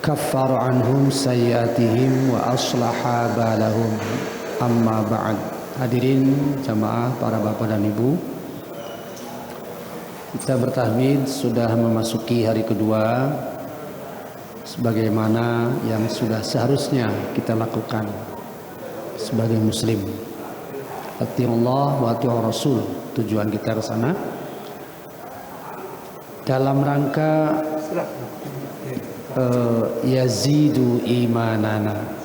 kaffara anhum sayyiatihim wa aslaha balahum. Amma ba'd. Hadirin jamaah, para bapak dan ibu, kita bertahmid sudah memasuki hari kedua sebagaimana yang sudah seharusnya kita lakukan sebagai muslim. Atiullah wa atiur rasul, tujuan kita ke sana dalam rangka yazidu imanana.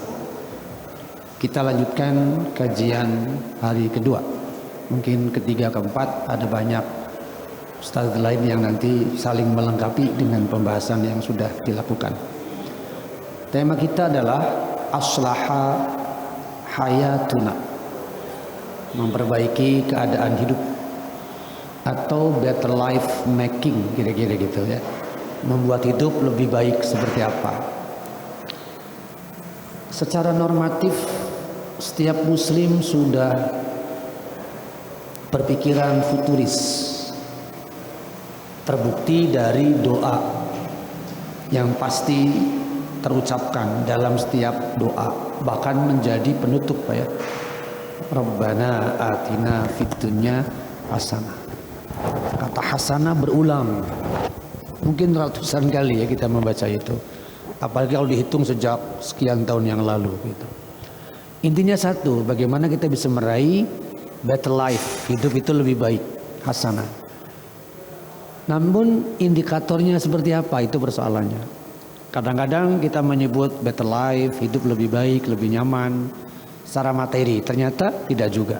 Kita lanjutkan kajian hari kedua, mungkin ketiga keempat, ada banyak ustaz lain yang nanti saling melengkapi dengan pembahasan yang sudah dilakukan. Tema kita adalah aslaha hayatuna, memperbaiki keadaan hidup atau better life making, kira-kira gitu ya. Membuat hidup lebih baik seperti apa. Secara normatif setiap muslim sudah berpikiran futuris, terbukti dari doa yang pasti terucapkan dalam setiap doa, bahkan menjadi penutup ya. Rabbana atina fid dunya hasanah. Kata hasanah berulang, mungkin ratusan kali ya kita membaca itu. Apalagi kalau dihitung sejak sekian tahun yang lalu gitu. Intinya satu, bagaimana kita bisa meraih better life, hidup itu lebih baik, hasanah. Namun indikatornya seperti apa, itu persoalannya. Kadang-kadang kita menyebut better life, hidup lebih baik, lebih nyaman secara materi, ternyata tidak juga.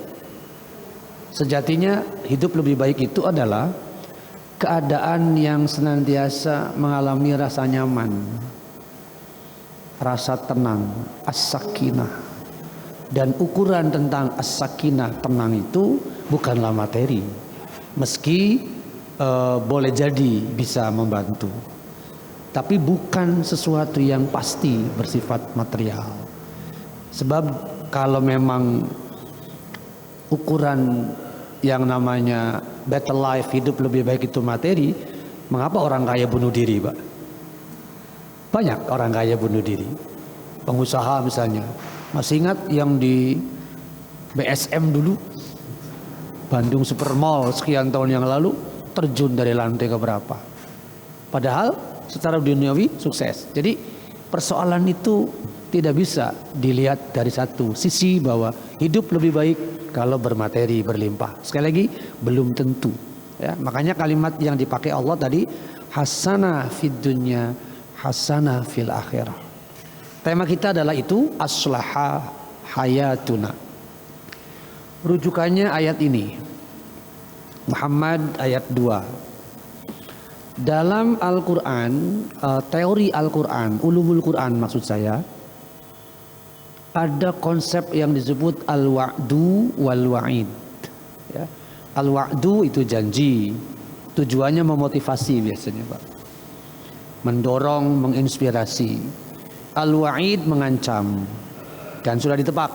Sejatinya hidup lebih baik itu adalah keadaan yang senantiasa mengalami rasa nyaman, rasa tenang, as-sakinah. Dan ukuran tentang as-sakinah, tenang itu bukanlah materi, meski boleh jadi bisa membantu, tapi bukan sesuatu yang pasti bersifat material. Sebab kalau memang ukuran yang namanya better life, hidup lebih baik itu materi, mengapa orang kaya bunuh diri, Pak? Banyak orang kaya bunuh diri. Pengusaha misalnya, masih ingat yang di BSM dulu, Bandung Supermall sekian tahun yang lalu, terjun dari lantai ke berapa? Padahal secara duniawi sukses. Jadi persoalan itu tidak bisa dilihat dari satu sisi bahwa hidup lebih baik kalau bermateri berlimpah. Sekali lagi belum tentu ya. Makanya kalimat yang dipakai Allah tadi, hasanah fid dunya hasanah fil akhirah. Tema kita adalah itu, aslaha hayatuna. Rujukannya ayat ini, Muhammad ayat 2. Dalam Al-Quran, teori Al-Quran, ulumul Quran maksud saya, ada konsep yang disebut al-wa'du wal-wa'id ya. Al-wa'du itu janji, tujuannya memotivasi biasanya Pak, mendorong, menginspirasi. Al-wa'id mengancam, dan sudah ditebak.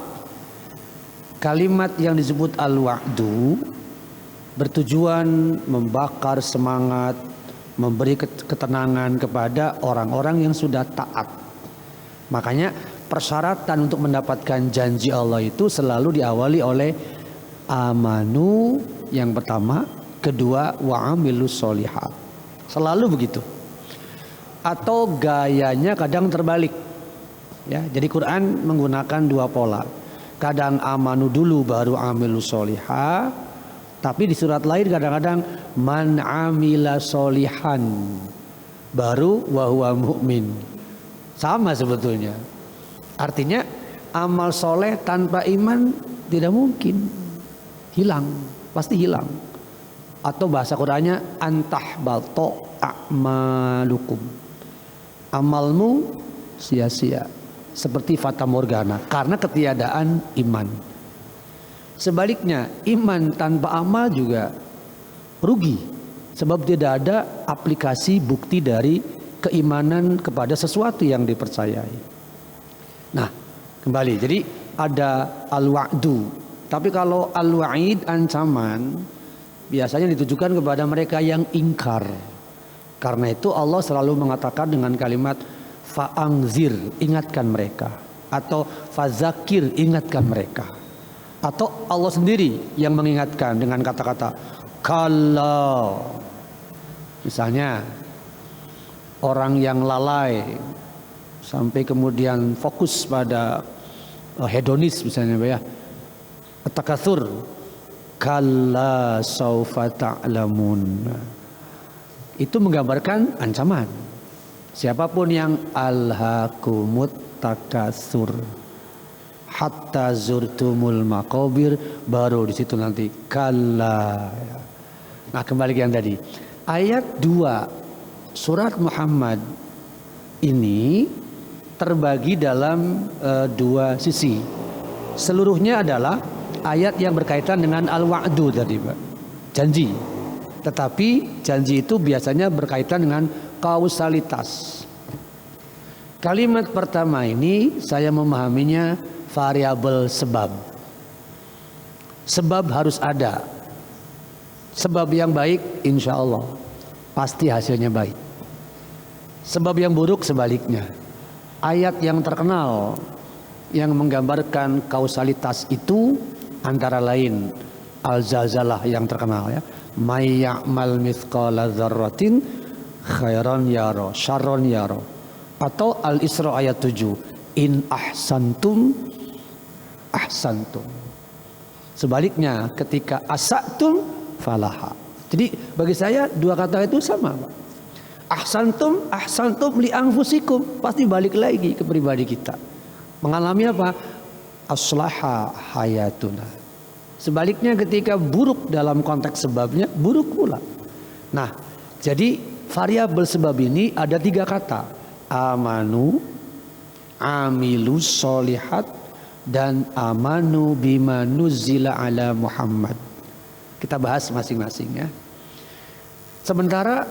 Kalimat yang disebut al-wa'du bertujuan membakar semangat, memberi ketenangan kepada orang-orang yang sudah taat. Makanya persyaratan untuk mendapatkan janji Allah itu selalu diawali oleh amanu yang pertama, kedua wa amilus solihat. Selalu begitu. Atau gayanya kadang terbalik. Ya, jadi Quran menggunakan dua pola. Kadang amanu dulu baru amilus solihat, tapi di surat lain kadang-kadang man amila solihan baru wa huwa mu'min. Sama sebetulnya. Artinya amal soleh tanpa iman tidak mungkin, hilang, pasti hilang. Atau bahasa Qur'annya antah balto a'malukum, amalmu sia-sia seperti fata morgana karena ketiadaan iman. Sebaliknya iman tanpa amal juga rugi, sebab tidak ada aplikasi bukti dari keimanan kepada sesuatu yang dipercayai. Nah, kembali, jadi ada al-wa'du. Tapi kalau al-wa'id, ancaman, biasanya ditujukan kepada mereka yang ingkar. Karena itu Allah selalu mengatakan dengan kalimat fa'angzir, ingatkan mereka, atau fazakir, ingatkan mereka, atau Allah sendiri yang mengingatkan dengan kata-kata kalau misalnya orang yang lalai sampai kemudian fokus pada hedonis misalnya ya, takatsur, kalla saufa ta'lamun, itu menggambarkan ancaman. Siapapun yang alhaakumut takatsur hatta zurtumul maqabir, baru di situ nanti kalla. Nah, kembali ke yang tadi. Ayat 2 surat Muhammad ini terbagi dalam dua sisi. Seluruhnya adalah ayat yang berkaitan dengan al-wa'du tadi, Pak. Janji. Tetapi janji itu biasanya berkaitan dengan kausalitas. Kalimat pertama ini saya memahaminya variabel sebab. Sebab harus ada. Sebab yang baik insya Allah pasti hasilnya baik. Sebab yang buruk sebaliknya. Ayat yang terkenal yang menggambarkan kausalitas itu antara lain Al-Zalzalah yang terkenal ya. May ya'mal mithqala dzarratin khairan yara syarran yara, atau Al-Isra ayat 7 in ahsantum ahsantum. Sebaliknya ketika asatum falaha. Jadi bagi saya dua kata itu sama, Pak. Ahsantum ahsantum li anfusikum, pasti balik lagi ke pribadi kita. Mengalami apa? Aslaha hayatuna. Sebaliknya ketika buruk dalam konteks sebabnya, buruk pula. Nah, jadi variabel sebab ini ada 3 kata. Amanu, amilus solihat, dan amanu bima nuzila ala Muhammad. Kita bahas masing-masing ya. Sementara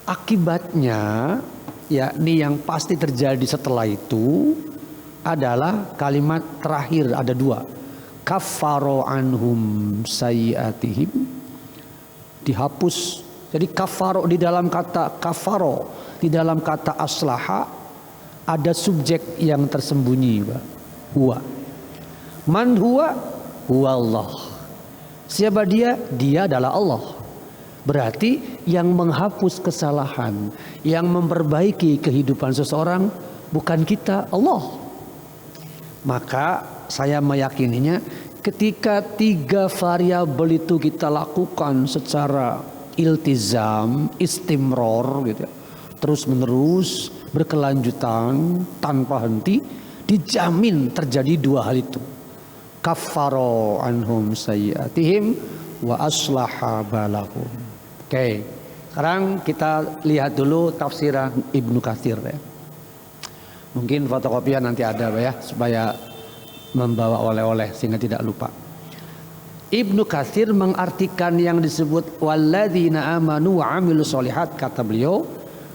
akibatnya, yakni yang pasti terjadi setelah itu adalah kalimat terakhir, ada 2. Kaffaro anhum sayyiatihim, dihapus. Jadi kafaro, di dalam kata kafaro, di dalam kata aslaha ada subjek yang tersembunyi, Pak. Huwa. Man huwa? Huwa Allah. Siapa dia? Dia adalah Allah. Berarti yang menghapus kesalahan, yang memperbaiki kehidupan seseorang bukan kita, Allah. Maka saya meyakininya ketika 3 variabel itu kita lakukan secara iltizam, istimror gitu ya, terus menerus berkelanjutan tanpa henti, dijamin terjadi 2 hal itu. Kaffaro anhum sayyiatihim wa aslaha balahum. Oke, sekarang kita lihat dulu tafsiran Ibnu Katsir ya. Mungkin fotokopian nanti ada ya, supaya membawa oleh-oleh sehingga tidak lupa. Ibnu Katsir mengartikan yang disebut walladzina amanu wa amilus solihat, kata beliau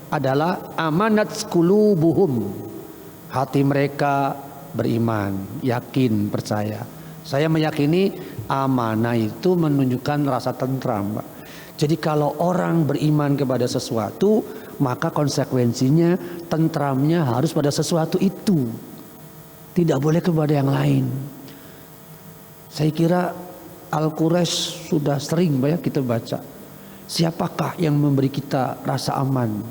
adalah amanat qulubuhum, hati mereka beriman, yakin, percaya. Saya meyakini amanah itu menunjukkan rasa tentram, Pak. Jadi kalau orang beriman kepada sesuatu, maka konsekuensinya tentramnya harus pada sesuatu itu, tidak boleh kepada yang lain. Saya kira Al-Quraisy sudah sering ya kita baca. Siapakah yang memberi kita rasa aman?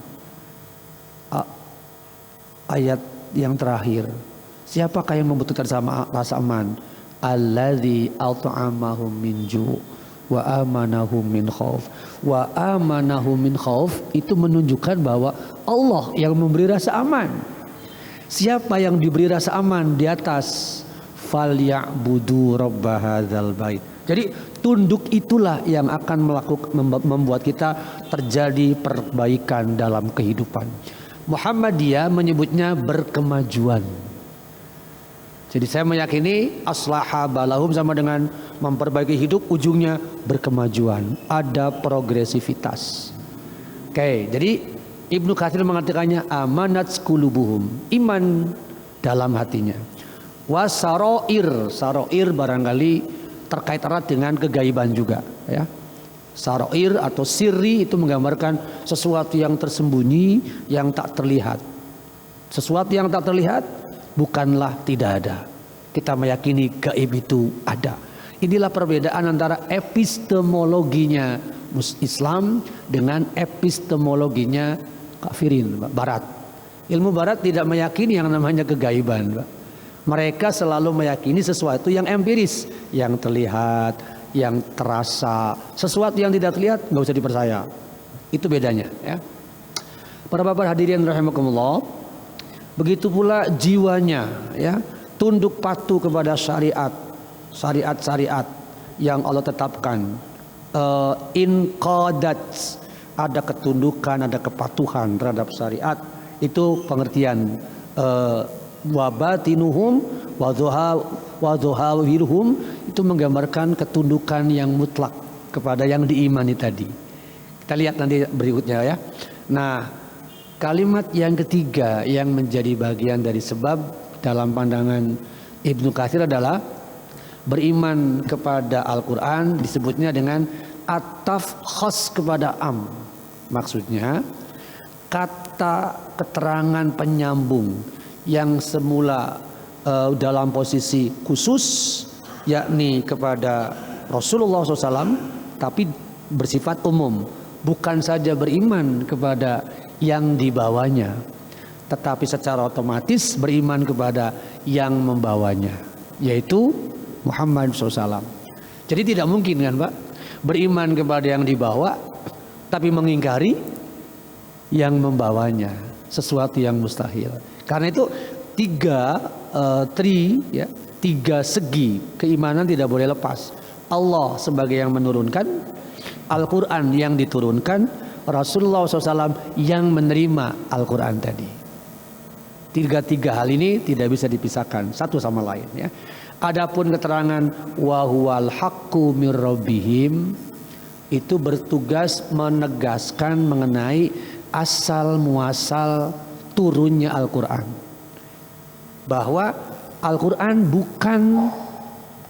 Ayat yang terakhir. Siapakah yang membutuhkan rasa aman? Alladzi at'amahum min ju' wa amanahum min khauf. Wa amanahum min khauf itu menunjukkan bahwa Allah yang memberi rasa aman. Siapa yang diberi rasa aman di atas? Falyabudu rabb hadzal bait. Jadi tunduk itulah yang akan membuat kita terjadi perbaikan dalam kehidupan. Muhammadiyah menyebutnya berkemajuan. Jadi saya meyakini aslaha balahum sama dengan memperbaiki hidup, ujungnya berkemajuan, ada progresivitas. Oke, jadi Ibnu Katsir mengatakannya amanat qulubuhum, iman dalam hatinya. Wasaroir, saroir barangkali terkait erat dengan kegaiban juga ya. Saroir atau sirri itu menggambarkan sesuatu yang tersembunyi, yang tak terlihat. Sesuatu yang tak terlihat bukanlah tidak ada. Kita meyakini gaib itu ada. Inilah perbedaan antara epistemologinya Islam dengan epistemologinya kafirin, Barat. Ilmu Barat tidak meyakini yang namanya kegaiban, Pak. Mereka selalu meyakini sesuatu yang empiris, yang terlihat, yang terasa. Sesuatu yang tidak terlihat nggak usah dipercaya. Itu bedanya, ya. Para bapak hadirin rahimakumullah, begitu pula jiwanya, ya, tunduk patuh kepada syariat yang Allah tetapkan. Inqadat, ada ketundukan, ada kepatuhan terhadap syariat. Itu pengertian wabatinuhum wadhuhawiruhum, itu menggambarkan ketundukan yang mutlak kepada yang diimani tadi. Kita lihat nanti berikutnya, ya. Nah, kalimat yang ketiga yang menjadi bagian dari sebab dalam pandangan Ibnu Katsir adalah beriman kepada Al-Quran, disebutnya dengan ataf khas kepada am. Maksudnya kata keterangan penyambung yang semula dalam posisi khusus, yakni kepada Rasulullah SAW, tapi bersifat umum. Bukan saja beriman kepada yang dibawanya, tetapi secara otomatis beriman kepada yang membawanya, yaitu Muhammad SAW. Jadi tidak mungkin kan Pak, beriman kepada yang dibawa tapi mengingkari yang membawanya, sesuatu yang mustahil. Karena itu tiga segi keimanan tidak boleh lepas. Allah sebagai yang menurunkan, Al-Quran yang diturunkan, Rasulullah SAW yang menerima Al-Quran tadi. Tiga hal ini tidak bisa dipisahkan satu sama lain, ya. Adapun keterangan wa huwal haqqu mir rabbihim, itu bertugas menegaskan mengenai asal muasal turunnya Al-Quran. Bahwa Al-Quran bukan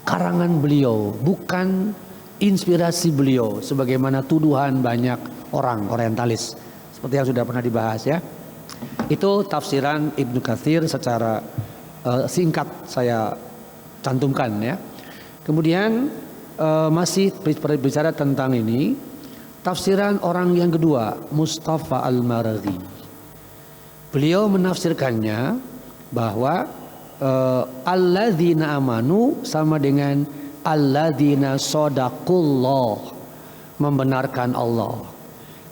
karangan beliau, bukan inspirasi beliau, sebagaimana tuduhan banyak orang orientalis, seperti yang sudah pernah dibahas, ya. Itu tafsiran Ibnu Katsir secara singkat saya cantumkan, ya. Kemudian masih berbicara tentang ini, tafsiran orang yang kedua, Mustafa Al-Maraghi. Beliau menafsirkannya bahwa alladzina amanu sama dengan alladzina shadaqullah, membenarkan Allah.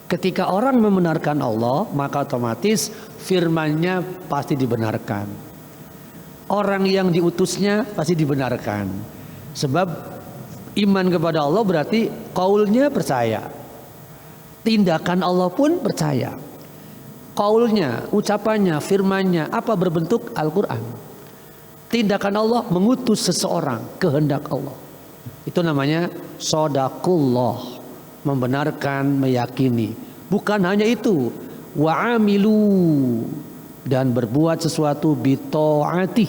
Ketika orang membenarkan Allah, maka otomatis firman-Nya pasti dibenarkan. Orang yang diutusnya pasti dibenarkan. Sebab iman kepada Allah berarti qaulnya percaya, tindakan Allah pun percaya. Qaulnya, ucapannya, firman-Nya apa berbentuk Al-Quran. Tindakan Allah mengutus seseorang, kehendak Allah. Itu namanya shadaqullah, membenarkan, meyakini. Bukan hanya itu, wa'amilu, dan berbuat sesuatu bita'atih,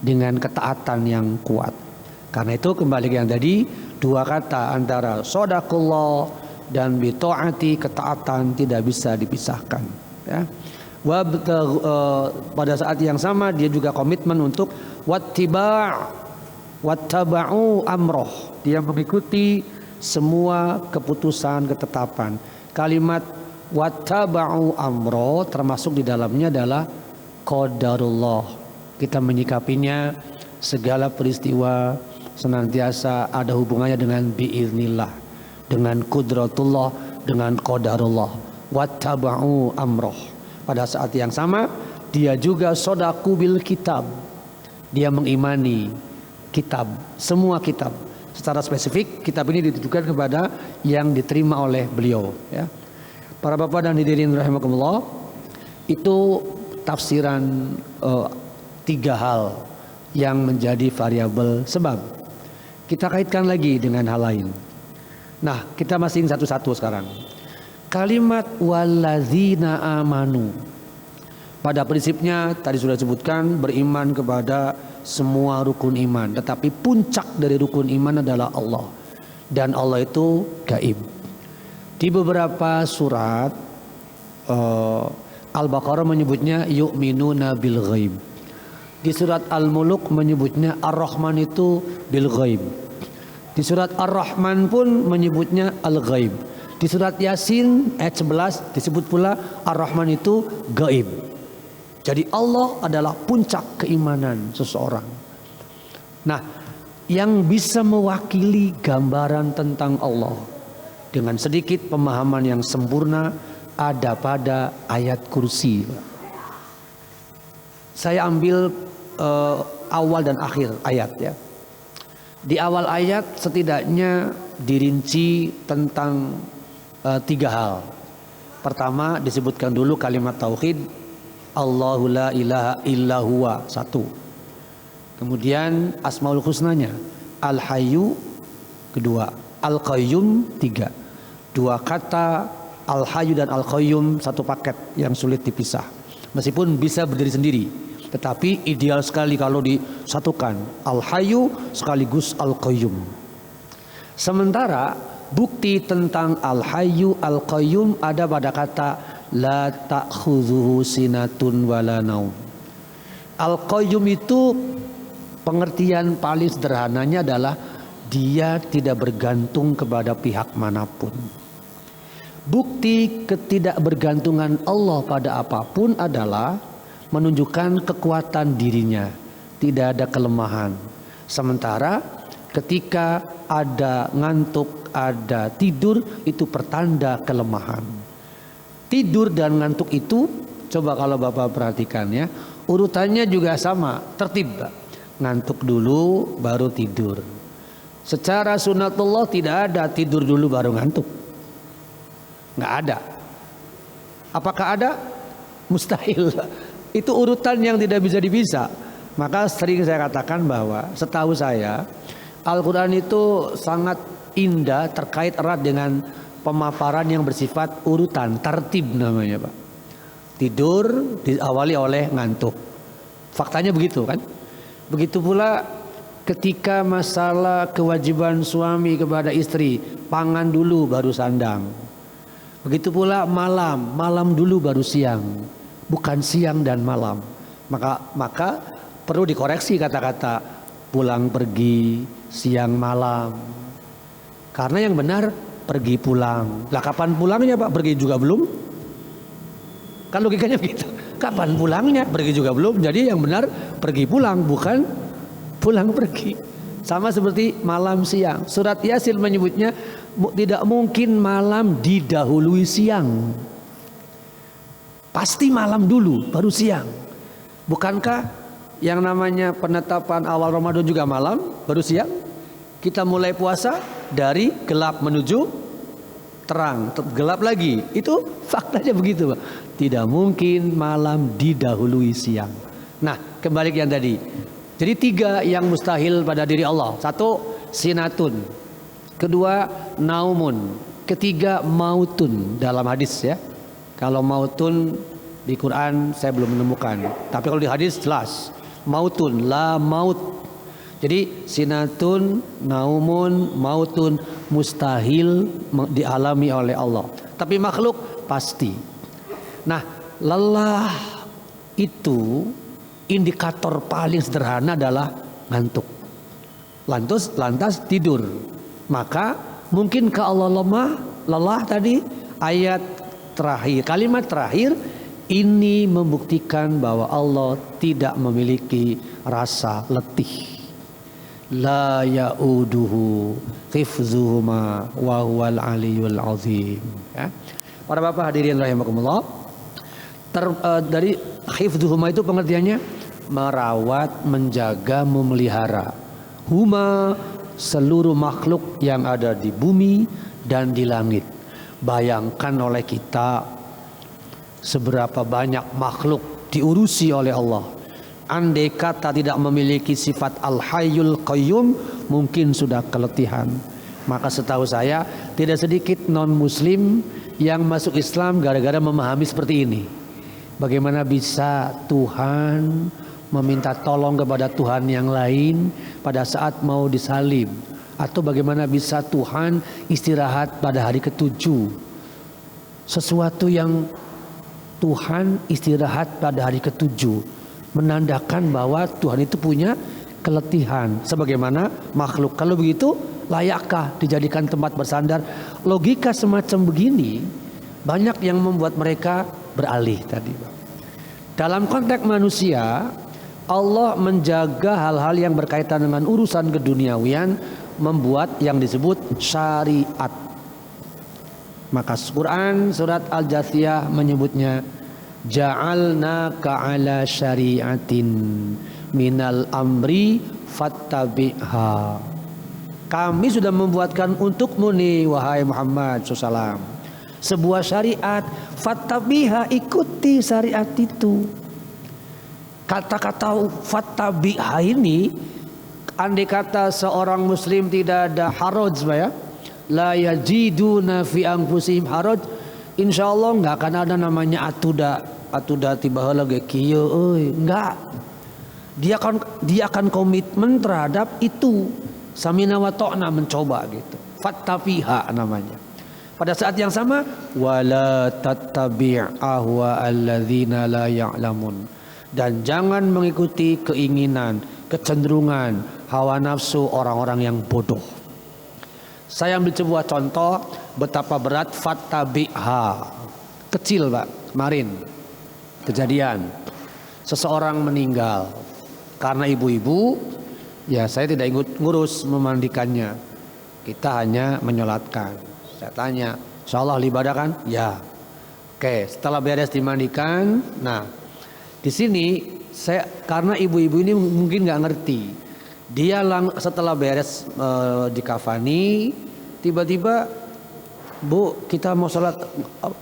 dengan ketaatan yang kuat. Karena itu kembali ke yang tadi, dua kata antara shadaqullah dan bita'ati, ketaatan, tidak bisa dipisahkan, ya. Pada saat yang sama dia juga komitmen untuk wattaba'u amroh, dia mengikuti semua keputusan, ketetapan. Kalimat wattaba'u amroh termasuk di dalamnya adalah qadarullah. Kita menyikapinya segala peristiwa senantiasa ada hubungannya dengan biiznillah, dengan qudratullah, dengan qadarullah. Wattaba'u amroh. Pada saat yang sama dia juga sodaku bil kitab, dia mengimani kitab, semua kitab. Secara spesifik kitab ini ditujukan kepada yang diterima oleh beliau, ya. Para bapak dan hadirin rahimakumullah, itu tafsiran tiga hal yang menjadi variabel sebab. Kita kaitkan lagi dengan hal lain. Nah, kita masing satu-satu sekarang. Kalimat walladzina amanu, pada prinsipnya tadi sudah disebutkan beriman kepada semua rukun iman, tetapi puncak dari rukun iman adalah Allah, dan Allah itu gaib. Di beberapa surat Al-Baqarah menyebutnya yu'minuna bil ghaib. Di surat Al-Muluk menyebutnya Ar-Rahman itu bil ghaib. Di surat Ar-Rahman pun menyebutnya al-ghaib. Di surat Yasin ayat 11 disebut pula Ar-Rahman itu gaib. Jadi Allah adalah puncak keimanan seseorang. Nah, yang bisa mewakili gambaran tentang Allah dengan sedikit pemahaman yang sempurna ada pada ayat kursi. Saya ambil awal dan akhir ayat ya. Di awal ayat setidaknya dirinci tentang 3 hal. Pertama disebutkan dulu kalimat tauhid, Allahu la ilaha illa huwa, 1. Kemudian asmaul husnanya, Al-Hayyu 2, Al-Qayyum 3. 2 kata Al-Hayyu dan Al-Qayyum satu paket yang sulit dipisah. Meskipun bisa berdiri sendiri, tetapi ideal sekali kalau disatukan Al-Hayyu sekaligus Al-Qayyum. Sementara bukti tentang Al-Hayyu Al-Qayyum ada pada kata la ta'khudhuhu sinatun wala naum. Al-Qayyum itu pengertian paling sederhananya adalah dia tidak bergantung kepada pihak manapun. Bukti ketidakbergantungan Allah pada apapun adalah menunjukkan kekuatan dirinya, tidak ada kelemahan. Sementara ketika ada ngantuk, ada tidur, itu pertanda kelemahan. Tidur dan ngantuk itu, coba kalau Bapak perhatikan ya, urutannya juga sama, tertib. Ngantuk dulu baru tidur. Secara sunatullah tidak ada tidur dulu baru ngantuk. Nggak ada. Apakah ada? Mustahil. Itu urutan yang tidak bisa dipisah. Maka sering saya katakan bahwa setahu saya Al-Quran itu sangat indah terkait erat dengan pemaparan yang bersifat urutan, tertib namanya Pak. Tidur diawali oleh ngantuk. Faktanya begitu kan? Begitu pula ketika masalah kewajiban suami kepada istri, pangan dulu baru sandang. Begitu pula malam dulu baru siang, bukan siang dan malam. Maka perlu dikoreksi kata-kata pulang pergi, siang malam. Karena yang benar pergi pulang. Lah kapan pulangnya Pak? Pergi juga belum? Kan logikanya begitu. Kapan pulangnya? Pergi juga belum. Jadi yang benar pergi pulang, bukan pulang pergi. Sama seperti malam siang. Surat Yasin menyebutnya tidak mungkin malam didahului siang. Pasti malam dulu baru siang. Bukankah yang namanya penetapan awal Ramadan juga malam baru siang? Kita mulai puasa dari gelap menuju terang, gelap lagi. Itu faktanya begitu Pak. Tidak mungkin malam didahului siang. Nah, kembali ke yang tadi. Jadi 3 yang mustahil pada diri Allah. 1, sinatun. 2, naumun. 3, mautun dalam hadis ya. Kalau mautun di Quran saya belum menemukan. Tapi kalau di hadis jelas. Mautun, la maut. Jadi sinatun, naumun, mautun mustahil dialami oleh Allah. Tapi makhluk pasti. Nah, lelah itu indikator paling sederhana adalah ngantuk. Lantas tidur. Maka mungkinkah Allah lelah tadi? Ayat terakhir, kalimat terakhir ini membuktikan bahwa Allah tidak memiliki rasa letih. La ya'uduhu hifzuhuma wa huwal aliyyul azim. Ya. Para bapak hadirin rahimakumullah. Dari hifzuhuma itu pengertiannya merawat, menjaga, memelihara. Huma seluruh makhluk yang ada di bumi dan di langit. Bayangkan oleh kita seberapa banyak makhluk diurusi oleh Allah. Andai kata tidak memiliki sifat Al-Hayyul Qayyum, mungkin sudah keletihan. Maka setahu saya tidak sedikit non-muslim yang masuk Islam gara-gara memahami seperti ini. Bagaimana bisa Tuhan meminta tolong kepada Tuhan yang lain pada saat mau disalib? Atau bagaimana bisa Tuhan istirahat pada hari ke-7? Sesuatu yang Tuhan istirahat pada hari ketujuh, menandakan bahwa Tuhan itu punya keletihan sebagaimana makhluk. Kalau begitu, layakkah dijadikan tempat bersandar? Logika semacam begini banyak yang membuat mereka beralih tadi. Dalam konteks manusia, Allah menjaga hal-hal yang berkaitan dengan urusan keduniawian, membuat yang disebut syariat. Maka Quran surat Al-Jathiyah menyebutnya ja'alnaka ala syari'atin minal amri fattabi'ha. Kami sudah membuatkan untukmu nih wahai Muhammad SAW sebuah syariat, fattabi'ha, ikuti syariat itu. Kata-kata fattabi'ha ini, andai kata seorang muslim tidak ada haraj, ya, la yajiduna fi anfusihim haraj, insyaallah enggak akan ada namanya atuda tiba heula ge kieu euy, enggak. Dia akan komitmen terhadap itu, samina wa ta'na, mencoba gitu. Fattabiha namanya. Pada saat yang sama, wala tattabi' ahwa alladzina la ya'lamun, dan jangan mengikuti keinginan, kecenderungan, hawa nafsu orang-orang yang bodoh. Saya ambil sebuah contoh betapa berat fattabi'ha. Kecil, Pak, kemarin kejadian seseorang meninggal karena ibu-ibu, ya saya tidak ikut ngurus memandikannya, kita hanya menyolatkan. Saya tanya, insyaallah ibadah kan? Ya. Oke, setelah beres dimandikan, nah di sini saya, karena ibu-ibu ini mungkin nggak ngerti, dia setelah beres dikafani, tiba-tiba, Bu, kita mau sholat,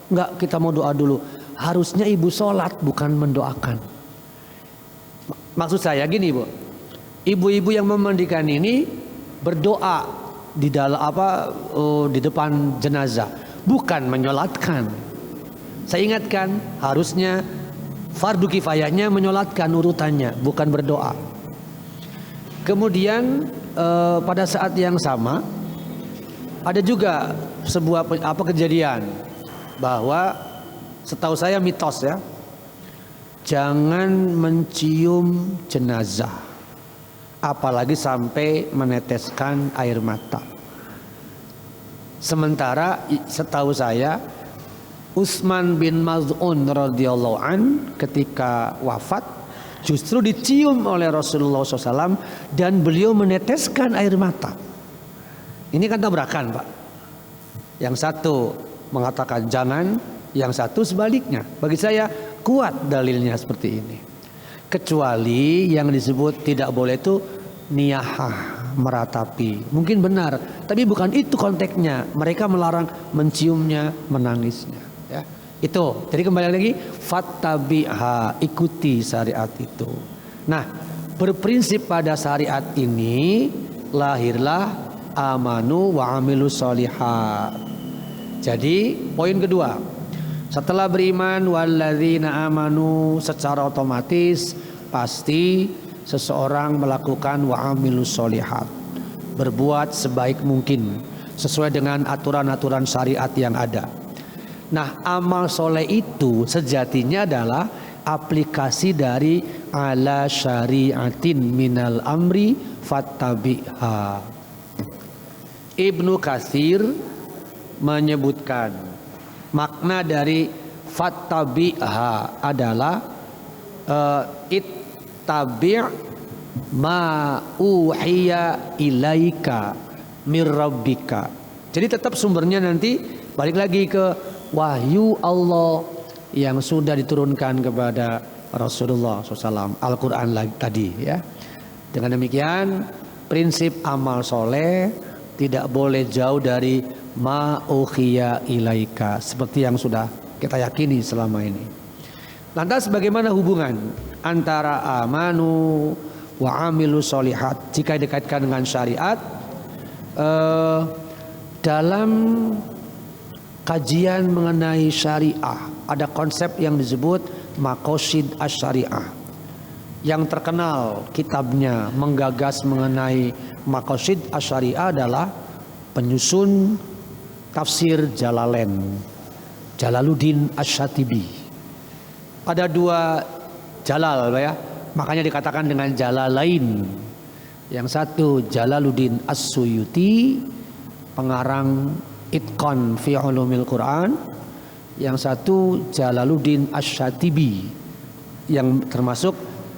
enggak, kita mau doa dulu. Harusnya ibu sholat, bukan mendoakan. Maksud saya gini, Bu, ibu-ibu yang memandikan ini berdoa di dalam di depan jenazah, bukan menyolatkan. Saya ingatkan, harusnya fardu kifayahnya menyolatkan urutannya, bukan berdoa. Kemudian pada saat yang sama ada juga sebuah kejadian bahwa setahu saya mitos, ya, jangan mencium jenazah apalagi sampai meneteskan air mata. Sementara setahu saya Utsman bin Maz'un radhiyallahu an ketika wafat justru dicium oleh Rasulullah SAW dan beliau meneteskan air mata. Ini kan tabrakan, Pak. Yang satu mengatakan jangan, yang satu sebaliknya. Bagi saya kuat dalilnya seperti ini. Kecuali yang disebut tidak boleh itu niyahah, meratapi. Mungkin benar, tapi bukan itu konteksnya. Mereka melarang menciumnya, menangisnya, ya. Itu. Jadi kembali lagi, fattabi'ha, ikuti syariat itu. Nah, berprinsip pada syariat ini lahirlah amanu wa amilus sholihat. Jadi poin kedua, setelah beriman walladzina amanu, secara otomatis pasti seseorang melakukan wa amilus sholihat, berbuat sebaik mungkin sesuai dengan aturan-aturan syariat yang ada. Nah, amal soleh itu sejatinya adalah aplikasi dari ala syariatin minal amri fattabi'ha. Ibnu Katsir menyebutkan makna dari fattabi'ha adalah ittabi' ma uhiya ilaika mir rabbika. Jadi tetap sumbernya nanti balik lagi ke wahyu Allah yang sudah diturunkan kepada Rasulullah SAW, Al-Quran tadi, ya. Dengan demikian prinsip amal soleh tidak boleh jauh dari ma uhiya ilaika, seperti yang sudah kita yakini selama ini. Lantas bagaimana hubungan antara amanu wa amilu sholihat jika dikaitkan dengan syariat? Dalam kajian mengenai syariah ada konsep yang disebut maqasid asy-syariah. Yang terkenal kitabnya menggagas mengenai maqasid asy-syariah adalah penyusun tafsir Jalalain, Jalaluddin Asy-Syatibi. Ada dua jalal ya. Makanya dikatakan dengan jalalain. Yang satu Jalaluddin As-Suyuti, pengarang Itqan fi Ulumil Quran. Yang satu Jalaluddin Asy-Syatibi, yang termasuk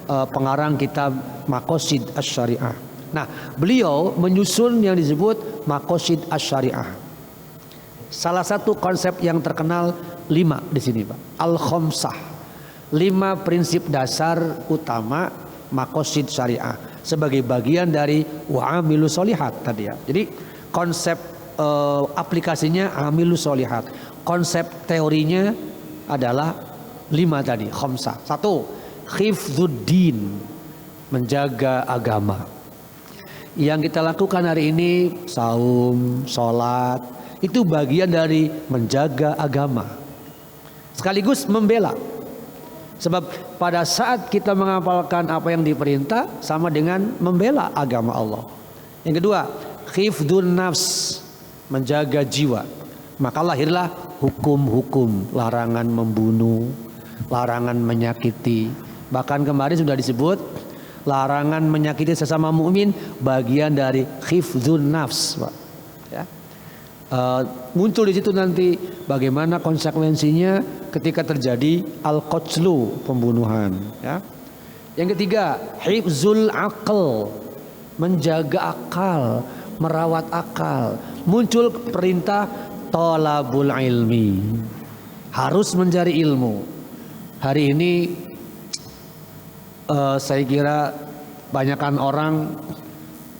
pengarang kitab Maqasid Asy-Syariah. Nah, beliau menyusun yang disebut Maqasid Asy-Syariah. Salah satu konsep yang terkenal 5 di sini, Pak. Al-Khamsah. 5 prinsip dasar utama Maqasid Syariah sebagai bagian dari wa'amilu sholihat tadi ya. Jadi konsep aplikasinya amilu sholihat. Konsep teorinya adalah 5 tadi, khamsah. 1, hifdzuddin, menjaga agama. Yang kita lakukan hari ini, saum, sholat, itu bagian dari menjaga agama. Sekaligus membela. Sebab pada saat kita menghafalkan apa yang diperintah, sama dengan membela agama Allah. Yang kedua, hifdzun nafs, menjaga jiwa. Maka lahirlah hukum-hukum, larangan membunuh, larangan menyakiti. Bahkan kemarin sudah disebut larangan menyakiti sesama mukmin bagian dari hifdzun nafs, Pak. Ya. Muncul di situ nanti bagaimana konsekuensinya ketika terjadi al-qatlu, pembunuhan. Ya. Yang ketiga, hifzul aql, menjaga akal, merawat akal. Muncul perintah thalabul ilmi, harus mencari ilmu. Hari ini saya kira banyakkan orang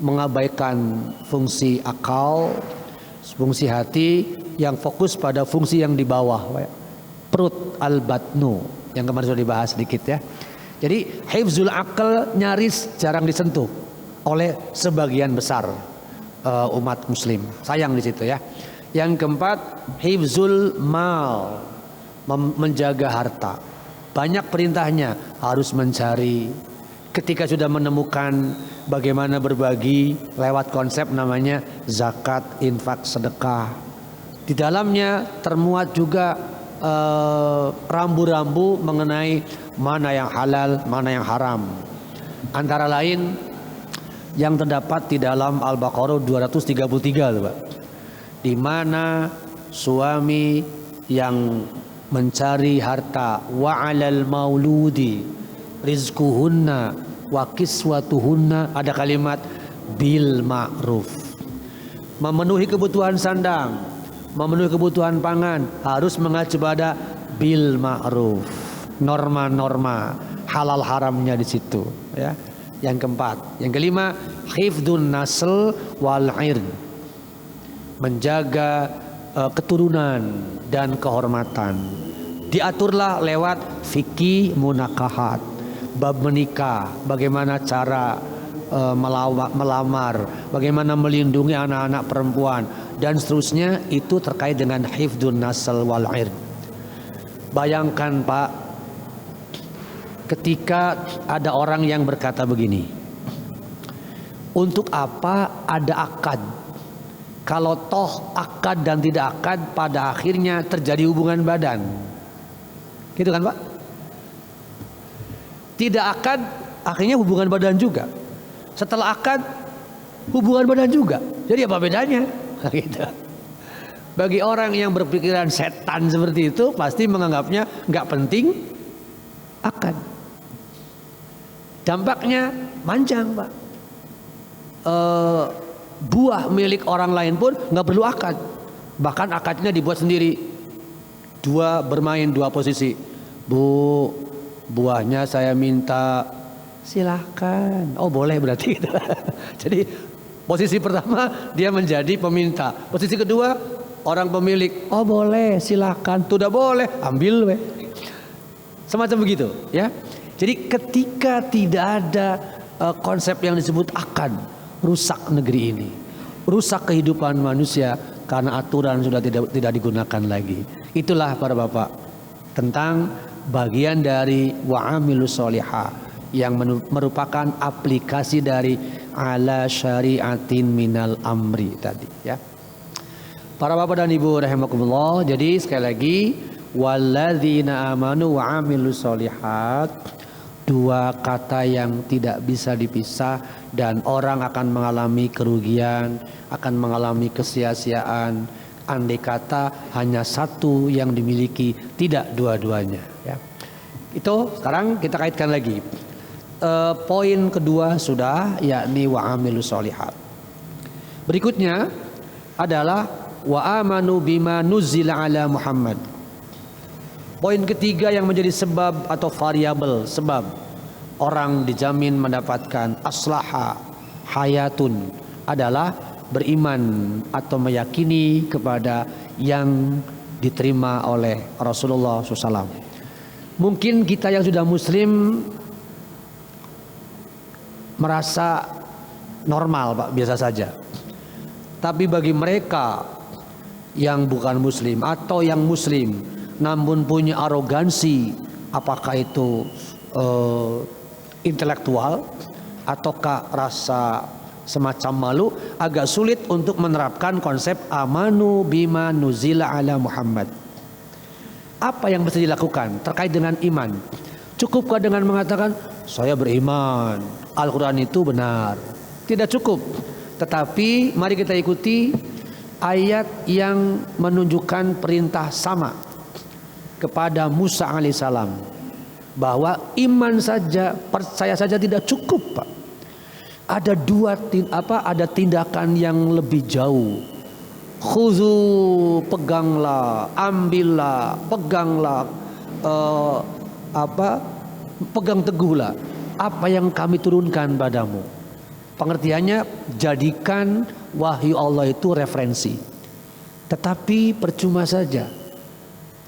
mengabaikan fungsi akal, fungsi hati, yang fokus pada fungsi yang di bawah, perut, al-batnu, yang kemarin sudah dibahas sedikit ya. Jadi hifzul aql nyaris jarang disentuh oleh sebagian besar umat muslim. Sayang di situ ya. Yang keempat, hifzul mal, menjaga harta. Banyak perintahnya, harus mencari. Ketika sudah menemukan bagaimana berbagi lewat konsep namanya zakat, infak, sedekah. Di dalamnya termuat juga rambu-rambu mengenai mana yang halal, mana yang haram. Antara lain yang terdapat di dalam Al-Baqarah 233, Pak. Di mana suami yang mencari harta, wa 'alal mauludi rizquhunna wa kiswatuhunna, ada kalimat bil ma'ruf. Memenuhi kebutuhan sandang, memenuhi kebutuhan pangan harus mengacu pada bil ma'ruf. Norma-norma halal haramnya di situ ya. Yang keempat, yang kelima, hifdzun nasl wal 'ird, menjaga keturunan dan kehormatan. Diaturlah lewat fikih munakahat, bab menikah, bagaimana cara melamar, bagaimana melindungi anak-anak perempuan, dan seterusnya. Itu terkait dengan hifdzun nasl wal 'ird. Bayangkan, Pak, ketika ada orang yang berkata begini, untuk apa ada akad kalau toh akad dan tidak akad pada akhirnya terjadi hubungan badan? Gitu kan, Pak? Tidak akad akhirnya hubungan badan juga. Setelah akad hubungan badan juga. Jadi apa bedanya? Gitu. Bagi orang yang berpikiran setan seperti itu, pasti menganggapnya nggak penting akad. Dampaknya panjang, Pak. Buah milik orang lain pun nggak perlu akad, bahkan akadnya dibuat sendiri. Bermain dua posisi. Bu, buahnya saya minta, silahkan. Oh boleh berarti. Jadi posisi pertama dia menjadi peminta, posisi kedua orang pemilik. Oh boleh, silahkan. Tidak boleh, ambil we. Semacam begitu ya. Jadi ketika tidak ada konsep yang disebut akad, rusak negeri ini, rusak kehidupan manusia karena aturan sudah tidak digunakan lagi. Itulah para bapak tentang bagian dari wa'amilus sholihah yang merupakan aplikasi dari ala syariatin minal amri tadi ya. Para bapak dan ibu rahimakumullah, jadi sekali lagi walladzina amanu wa amilus solihat, dua kata yang tidak bisa dipisah, dan orang akan mengalami kerugian, akan mengalami kesia-siaan andai kata hanya satu yang dimiliki, tidak dua-duanya, ya. Itu sekarang kita kaitkan lagi. Poin kedua sudah, yakni wa amilus solihat. Berikutnya adalah wa amanu bima nuzila ala Muhammad. Poin ketiga yang menjadi sebab atau variabel sebab orang dijamin mendapatkan aslaha hayatun adalah beriman atau meyakini kepada yang diterima oleh Rasulullah SAW. Mungkin kita yang sudah muslim merasa normal, Pak, biasa saja. Tapi bagi mereka yang bukan muslim atau yang muslim namun punya arogansi, apakah itu intelektual ataukah rasa semacam malu, agak sulit untuk menerapkan konsep amanu bima nuzila ala Muhammad. Apa yang bisa dilakukan terkait dengan iman? Cukupkah dengan mengatakan saya beriman, Al-Quran itu benar? Tidak cukup. Tetapi mari kita ikuti ayat yang menunjukkan perintah sama kepada Musa alaihissalam, bahwa iman saja, percaya saja tidak cukup, Pak. Ada ada tindakan yang lebih jauh. Khuzu, peganglah, ambillah, peganglah, pegang teguhlah apa yang kami turunkan padamu. Pengertiannya, jadikan wahyu Allah itu referensi. Tetapi percuma saja,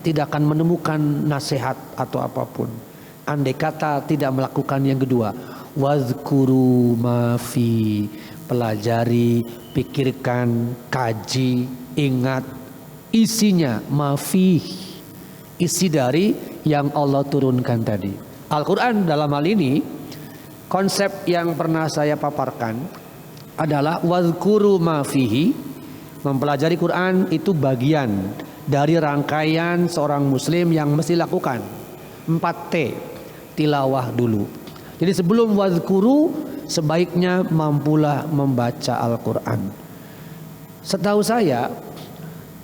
tidak akan menemukan nasihat atau apapun andai kata tidak melakukan yang kedua. Wazkuru ma fi, pelajari, pikirkan, kaji, ingat isinya, ma fi, isi dari yang Allah turunkan tadi. Al-Quran dalam hal ini, konsep yang pernah saya paparkan adalah wazkuru ma fihi. Mempelajari Quran itu bagian dari rangkaian seorang muslim yang mesti lakukan 4T, tilawah dulu. Jadi sebelum wazkuru, sebaiknya mampulah membaca Al-Quran. Setahu saya,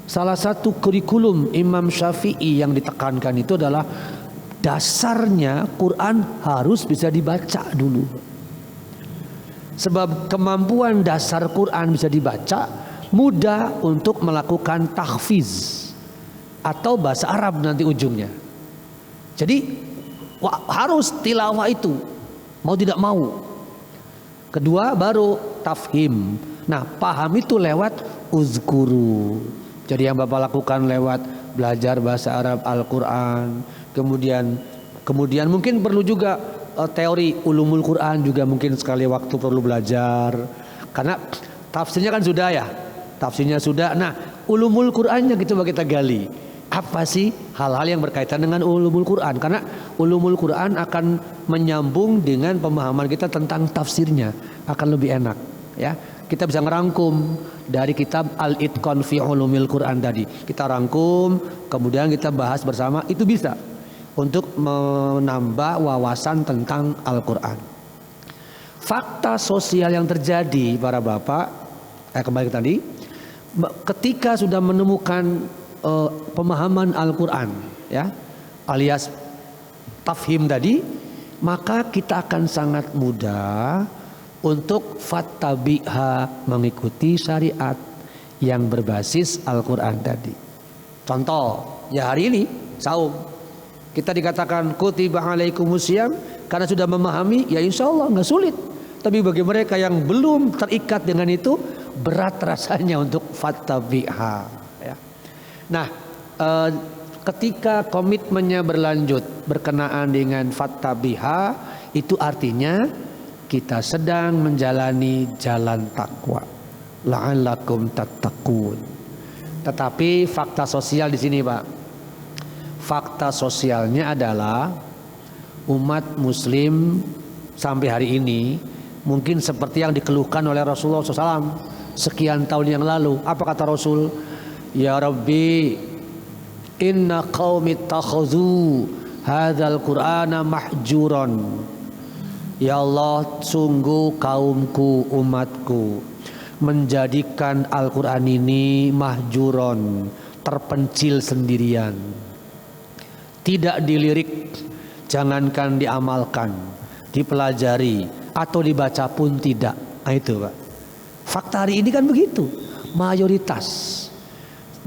salah satu kurikulum Imam Syafi'i yang ditekankan itu adalah dasarnya Quran harus bisa dibaca dulu. Sebab kemampuan dasar Quran bisa dibaca, mudah untuk melakukan tahfiz atau bahasa Arab nanti ujungnya. Jadi harus tilawah itu, mau tidak mau. Kedua baru tafhim. Nah, paham itu lewat uzkuru. Jadi yang Bapak lakukan lewat belajar bahasa Arab Al-Quran. Kemudian mungkin perlu juga teori ulumul Quran juga, mungkin sekali waktu perlu belajar. Karena tafsirnya kan sudah ya. Tafsirnya sudah. Nah, ulumul Qurannya gitu kita gali. Apa sih hal-hal yang berkaitan dengan ulumul Quran? Karena ulumul Quran akan menyambung dengan pemahaman kita tentang tafsirnya, akan lebih enak, ya. Kita bisa ngerangkum dari kitab Al-Itqan fi Ulumil Quran tadi. Kita rangkum, kemudian kita bahas bersama, itu bisa untuk menambah wawasan tentang Al-Quran. Fakta sosial yang terjadi para bapak, kembali ke tadi, ketika sudah menemukan pemahaman Al-Quran, ya, alias tafhim tadi, maka kita akan sangat mudah untuk fattabi'ha, mengikuti syariat yang berbasis Al-Quran tadi. Contoh, ya hari ini saum, kita dikatakan kutiba alaikumusiyam, karena sudah memahami, ya insya Allah nggak sulit. Tapi bagi mereka yang belum terikat dengan itu, berat rasanya untuk fattabi'ha, ya. Nah, ketika komitmennya berlanjut berkenaan dengan fattabi'ha, itu artinya kita sedang menjalani jalan takwa, la'allakum tattaqun. Tetapi fakta sosial di sini, Pak, fakta sosialnya adalah umat muslim sampai hari ini mungkin seperti yang dikeluhkan oleh Rasulullah SAW sekian tahun yang lalu. Apa kata Rasul? Ya Rabbi, Inna qaumi takhadhu hadzal qur'ana mahjuran. Ya Allah, sungguh kaumku, umatku menjadikan Al-Quran ini mahjuron, terpencil sendirian, tidak dilirik, jangankan diamalkan, dipelajari atau dibaca pun tidak. Nah itu Pak, fakta hari ini kan begitu. Mayoritas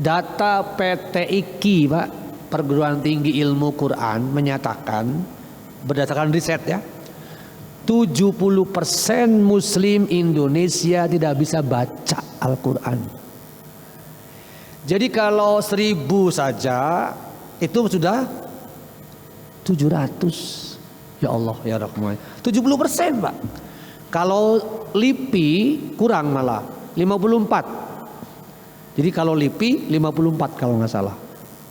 data PT IKI Pak, Perguruan Tinggi Ilmu Quran, menyatakan berdasarkan riset ya, 70% Muslim Indonesia tidak bisa baca Al-Quran. Jadi kalau 1000 saja itu sudah 700. Ya Allah ya Rahman, 70% Pak. Kalau LIPI kurang malah 54. Jadi kalau LIPI 54 kalau nggak salah.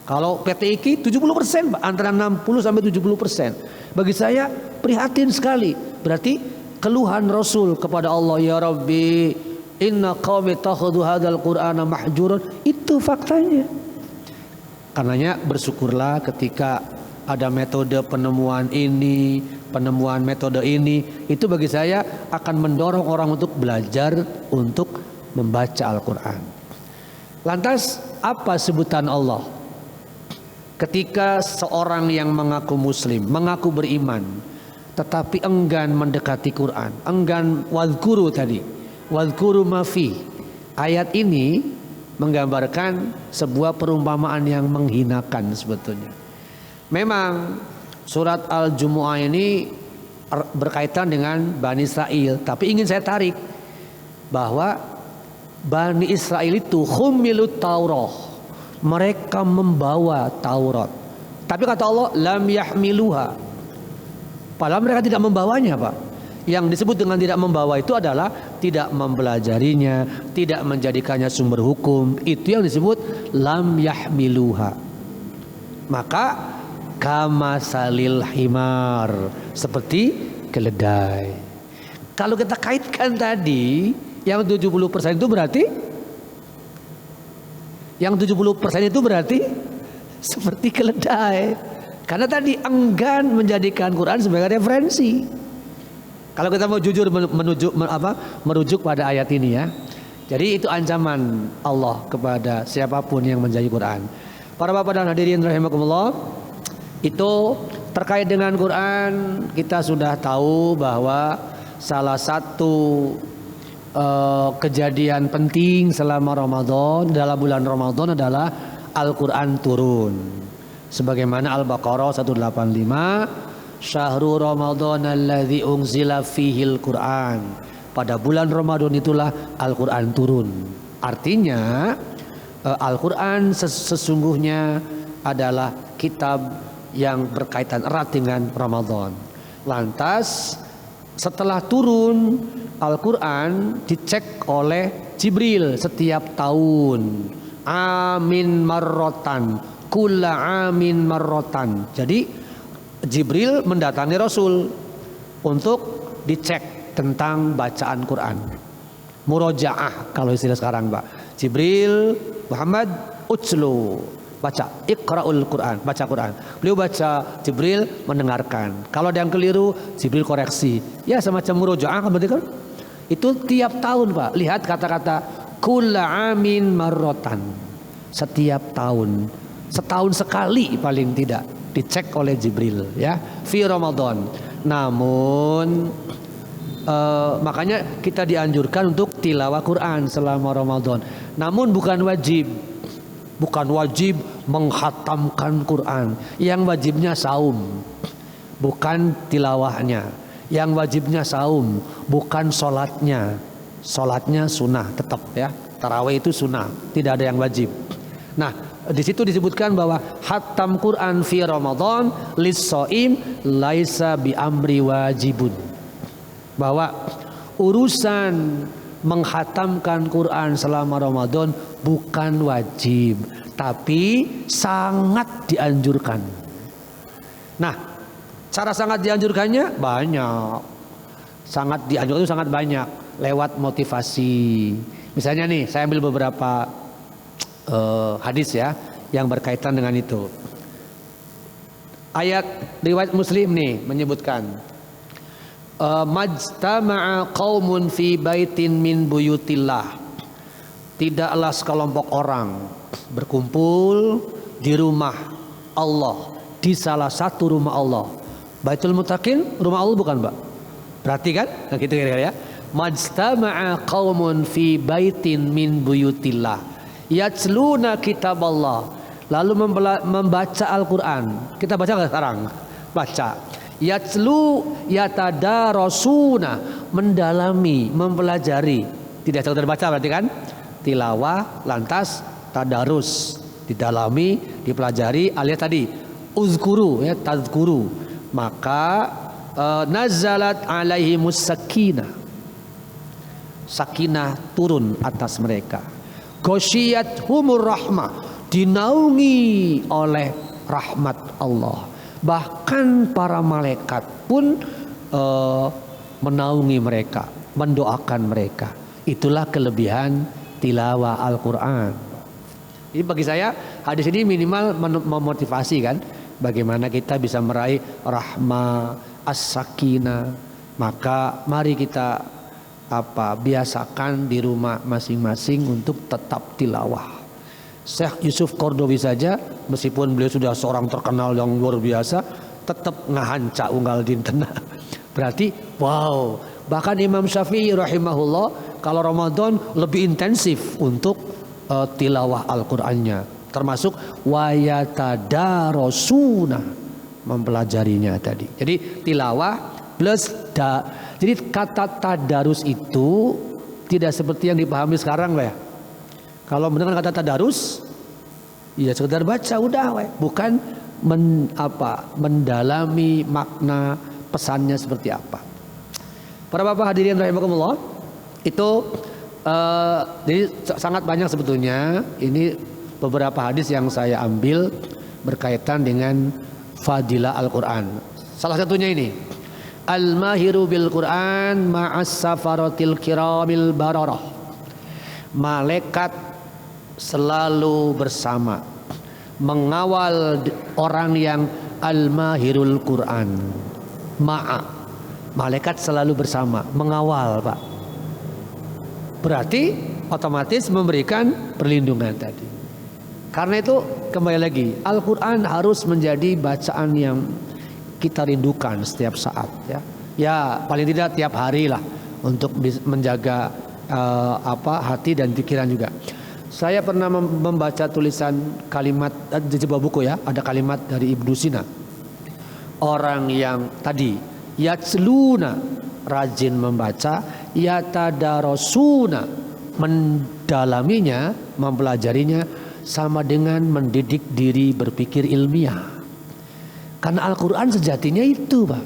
Kalau PT IKI 70% Pak, antara 60 sampai 70%. Bagi saya prihatin sekali. Berarti keluhan Rasul kepada Allah, ya Rabbi, inna qaumi takhadhu hadzal qur'ana mahjuran, itu faktanya. Karenanya bersyukurlah ketika ada metode penemuan ini, penemuan metode ini, itu bagi saya akan mendorong orang untuk belajar untuk membaca Al-Quran. Lantas apa sebutan Allah ketika seorang yang mengaku muslim, mengaku beriman, tetapi enggan mendekati Quran, enggan wadhkuru tadi, wadhkuru ma fi. Ayat ini menggambarkan sebuah perumpamaan yang menghinakan sebetulnya. Memang surat Al-Jumu'ah ini berkaitan dengan Bani Israel, tapi ingin saya tarik bahwa Bani Israel itu humilut Taurah, mereka membawa Taurat. Tapi kata Allah lam yahmiluha, padahal mereka tidak membawanya Pak. Yang disebut dengan tidak membawa itu adalah tidak mempelajarinya, tidak menjadikannya sumber hukum. Itu yang disebut lam yahmiluha. Maka kama salil himar, seperti keledai. Kalau kita kaitkan tadi, yang 70% itu berarti, yang 70% itu berarti seperti keledai. Karena tadi enggan menjadikan Quran sebagai referensi. Kalau kita mau jujur merujuk pada ayat ini ya. Jadi itu ancaman Allah kepada siapapun yang menjadi Quran. Para bapak dan hadirin rahimakumullah, itu terkait dengan Quran, kita sudah tahu bahwa salah satu kejadian penting selama Ramadan, dalam bulan Ramadan adalah Al-Quran turun. Sebagaimana Al-Baqarah 185, Syahrul Ramadan alladzi unzila fihil Quran. Pada bulan Ramadan itulah Al-Quran turun. Artinya Al-Quran sesungguhnya adalah kitab yang berkaitan erat dengan Ramadan. Lantas setelah turun Al-Quran dicek oleh Jibril setiap tahun. Amin marrotan, kulla amin marrotan. Jadi Jibril mendatangi Rasul untuk dicek tentang bacaan Quran. Murojaah kalau istilah sekarang Pak. Jibril, Muhammad, utslu, baca, iqra'ul Quran, baca Quran. Beliau baca, Jibril mendengarkan. Kalau ada yang keliru, Jibril koreksi. Ya semacam murojaah berarti kan? Itu tiap tahun Pak. Lihat kata-kata kulla amin marrotan. Setiap tahun, setahun sekali paling tidak dicek oleh Jibril ya, fi Ramadan. Namun makanya kita dianjurkan untuk tilawah Quran selama Ramadan. Namun bukan wajib menghatamkan Quran. Yang wajibnya saum, bukan tilawahnya. Yang wajibnya saum, bukan sholatnya. Sholatnya sunnah tetap ya. Tarawih itu sunnah, tidak ada yang wajib. Nah, di situ disebutkan bahwa hatam Quran fi Ramadan lis-shaim laisa bi amri wajibun. Bahwa urusan menghatamkan Quran selama Ramadan bukan wajib, tapi sangat dianjurkan. Nah, cara sangat dianjurkannya banyak. Sangat dianjurkan itu sangat banyak lewat motivasi. Misalnya nih, saya ambil beberapa hadis ya yang berkaitan dengan itu. Ayat riwayat Muslim nih menyebutkan majtama'a qaumun fi baitin min buyutillah. Tidaklah sekelompok orang berkumpul di rumah Allah, di salah satu rumah Allah. Baitul Muttaqin rumah Allah bukan, Pak? Berarti kan? Nah, gitu kira-kira ya. Majtama'a qaumun fi baitin min buyutillah yatluna kitaballah. Lalu membaca Al-Quran. Kita baca nggak sekarang? Baca. Yatlu yatadarasuna, mendalami, mempelajari. Tidak sekedar baca berarti kan? Tilawah, lantas tadarus, didalami, dipelajari, alias tadi uzkuru ya, tazkuru. Maka nazalat alaihimus sakinah. Sakinah turun atas mereka. Ghasyiyat humur rahmah, dinaungi oleh rahmat Allah. Bahkan para malaikat pun menaungi mereka, mendoakan mereka. Itulah kelebihan tilawah Al-Quran. Jadi bagi saya hadis ini minimal memotivasi kan, bagaimana kita bisa meraih rahmah, as-sakinah. Maka mari kita biasakan di rumah masing-masing untuk tetap tilawah. Syekh Yusuf Qaradawi saja, meskipun beliau sudah seorang terkenal yang luar biasa, tetap ngahanca unggal dinten. Berarti wow. Bahkan Imam Syafi'i rahimahullah kalau Ramadan lebih intensif untuk tilawah Al-Qur'annya, termasuk wayatadarasuna, mempelajarinya tadi. Jadi tilawah plus jadi kata tadarus itu tidak seperti yang dipahami sekarang, ya. Kalau mendengar kata tadarus, ya sekedar baca udah, bukan mendalami makna pesannya seperti apa. Para bapak hadirin rahimakumullah, itu jadi sangat banyak sebetulnya. Ini beberapa hadis yang saya ambil berkaitan dengan fadilah Al-Quran. Salah satunya ini, al-mahiru bil Quran ma'as safaratil kiramil bararah. Malaikat selalu bersama, mengawal orang yang al-mahirul Quran. Malaikat selalu bersama, mengawal, Pak. Berarti otomatis memberikan perlindungan tadi. Karena itu kembali lagi, Al-Quran harus menjadi bacaan yang kita rindukan setiap saat, ya. Ya paling tidak tiap hari lah, untuk menjaga hati dan pikiran juga. Saya pernah membaca tulisan kalimat di sebuah buku, ya, ada kalimat dari Ibnu Sina. Orang yang tadi yatsluna, rajin membaca, yatadarasuna, mendalaminya, mempelajarinya, sama dengan mendidik diri berpikir ilmiah. Karena Al-Quran sejatinya itu, Pak.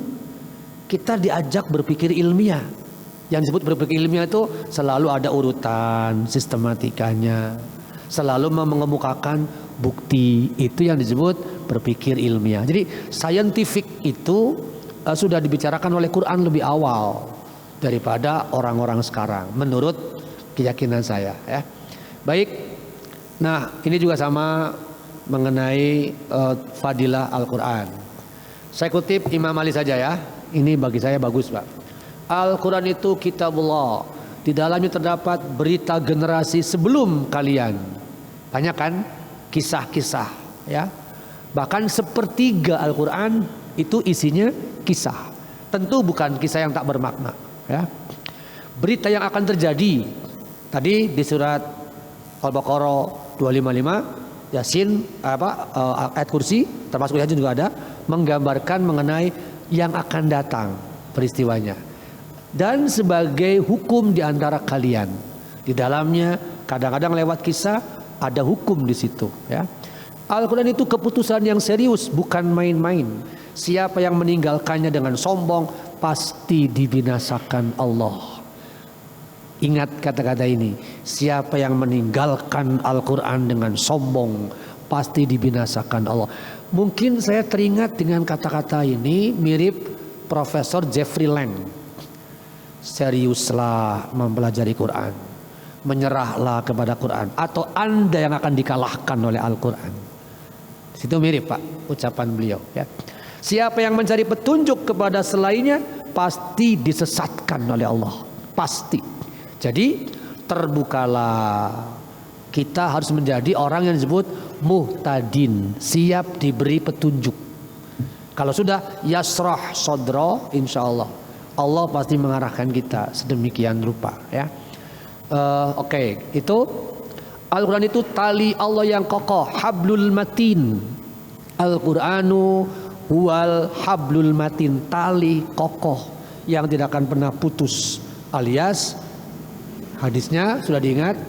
Kita diajak berpikir ilmiah. Yang disebut berpikir ilmiah itu selalu ada urutan, sistematikanya, selalu mengemukakan bukti. Itu yang disebut berpikir ilmiah. Jadi scientific itu sudah dibicarakan oleh Quran lebih awal daripada orang-orang sekarang, menurut keyakinan saya, ya. Baik. Nah, ini juga sama mengenai fadilah Al-Quran. Saya kutip Imam Ali saja, ya. Ini bagi saya bagus, Pak. Al-Quran itu kitabullah. Di dalamnya terdapat berita generasi sebelum kalian. Banyak kan kisah-kisah, ya. Bahkan sepertiga Al-Quran itu isinya kisah. Tentu bukan kisah yang tak bermakna, ya. Berita yang akan terjadi. Tadi di surat Al-Baqarah 255, Yasin, ayat kursi, termasuk Yasin juga ada, menggambarkan mengenai yang akan datang peristiwanya. Dan sebagai hukum di antara kalian, di dalamnya kadang-kadang lewat kisah ada hukum di situ, ya. Al-Quran itu keputusan yang serius, bukan main-main. Siapa yang meninggalkannya dengan sombong pasti dibinasakan Allah. Ingat kata-kata ini, siapa yang meninggalkan Al-Quran dengan sombong pasti dibinasakan Allah. Mungkin saya teringat dengan kata-kata ini mirip Profesor Jeffrey Lang. Seriuslah mempelajari Quran, menyerahlah kepada Quran, atau Anda yang akan dikalahkan oleh Al-Quran. Situ mirip Pak ucapan beliau ya. Siapa yang mencari petunjuk kepada selainnya pasti disesatkan oleh Allah. Pasti. Jadi terbukalah. Kita harus menjadi orang yang disebut muhtadin, siap diberi petunjuk. Kalau sudah yasrah sodro, insya Allah Allah pasti mengarahkan kita sedemikian rupa ya. Oke, itu Al-Quran itu tali Allah yang kokoh, hablul matin. Al-Quranu huwal hablul matin, tali kokoh yang tidak akan pernah putus. Alias hadisnya sudah diingat,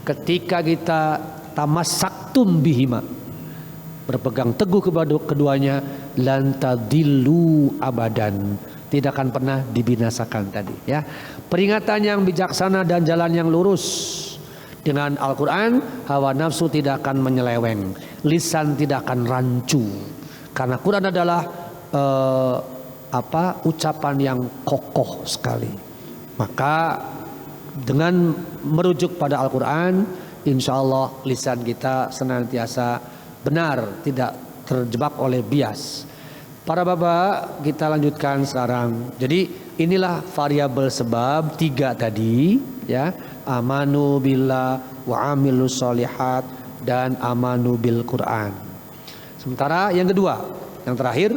ketika kita tamassaktum bihima, berpegang teguh kepada keduanya, lan tadillu abadan, tidak akan pernah dibinasakan tadi ya. Peringatan yang bijaksana dan jalan yang lurus. Dengan Al-Quran, hawa nafsu tidak akan menyeleweng, lisan tidak akan rancu, karena Quran adalah ucapan yang kokoh sekali. Maka dengan merujuk pada Al-Quran, insya Allah lisan kita senantiasa benar, tidak terjebak oleh bias. Para bapak, kita lanjutkan sekarang. Jadi inilah variabel sebab 3 tadi ya. Amanu billah wa amilus solihat dan amanu bil Quran. Sementara yang kedua, yang terakhir,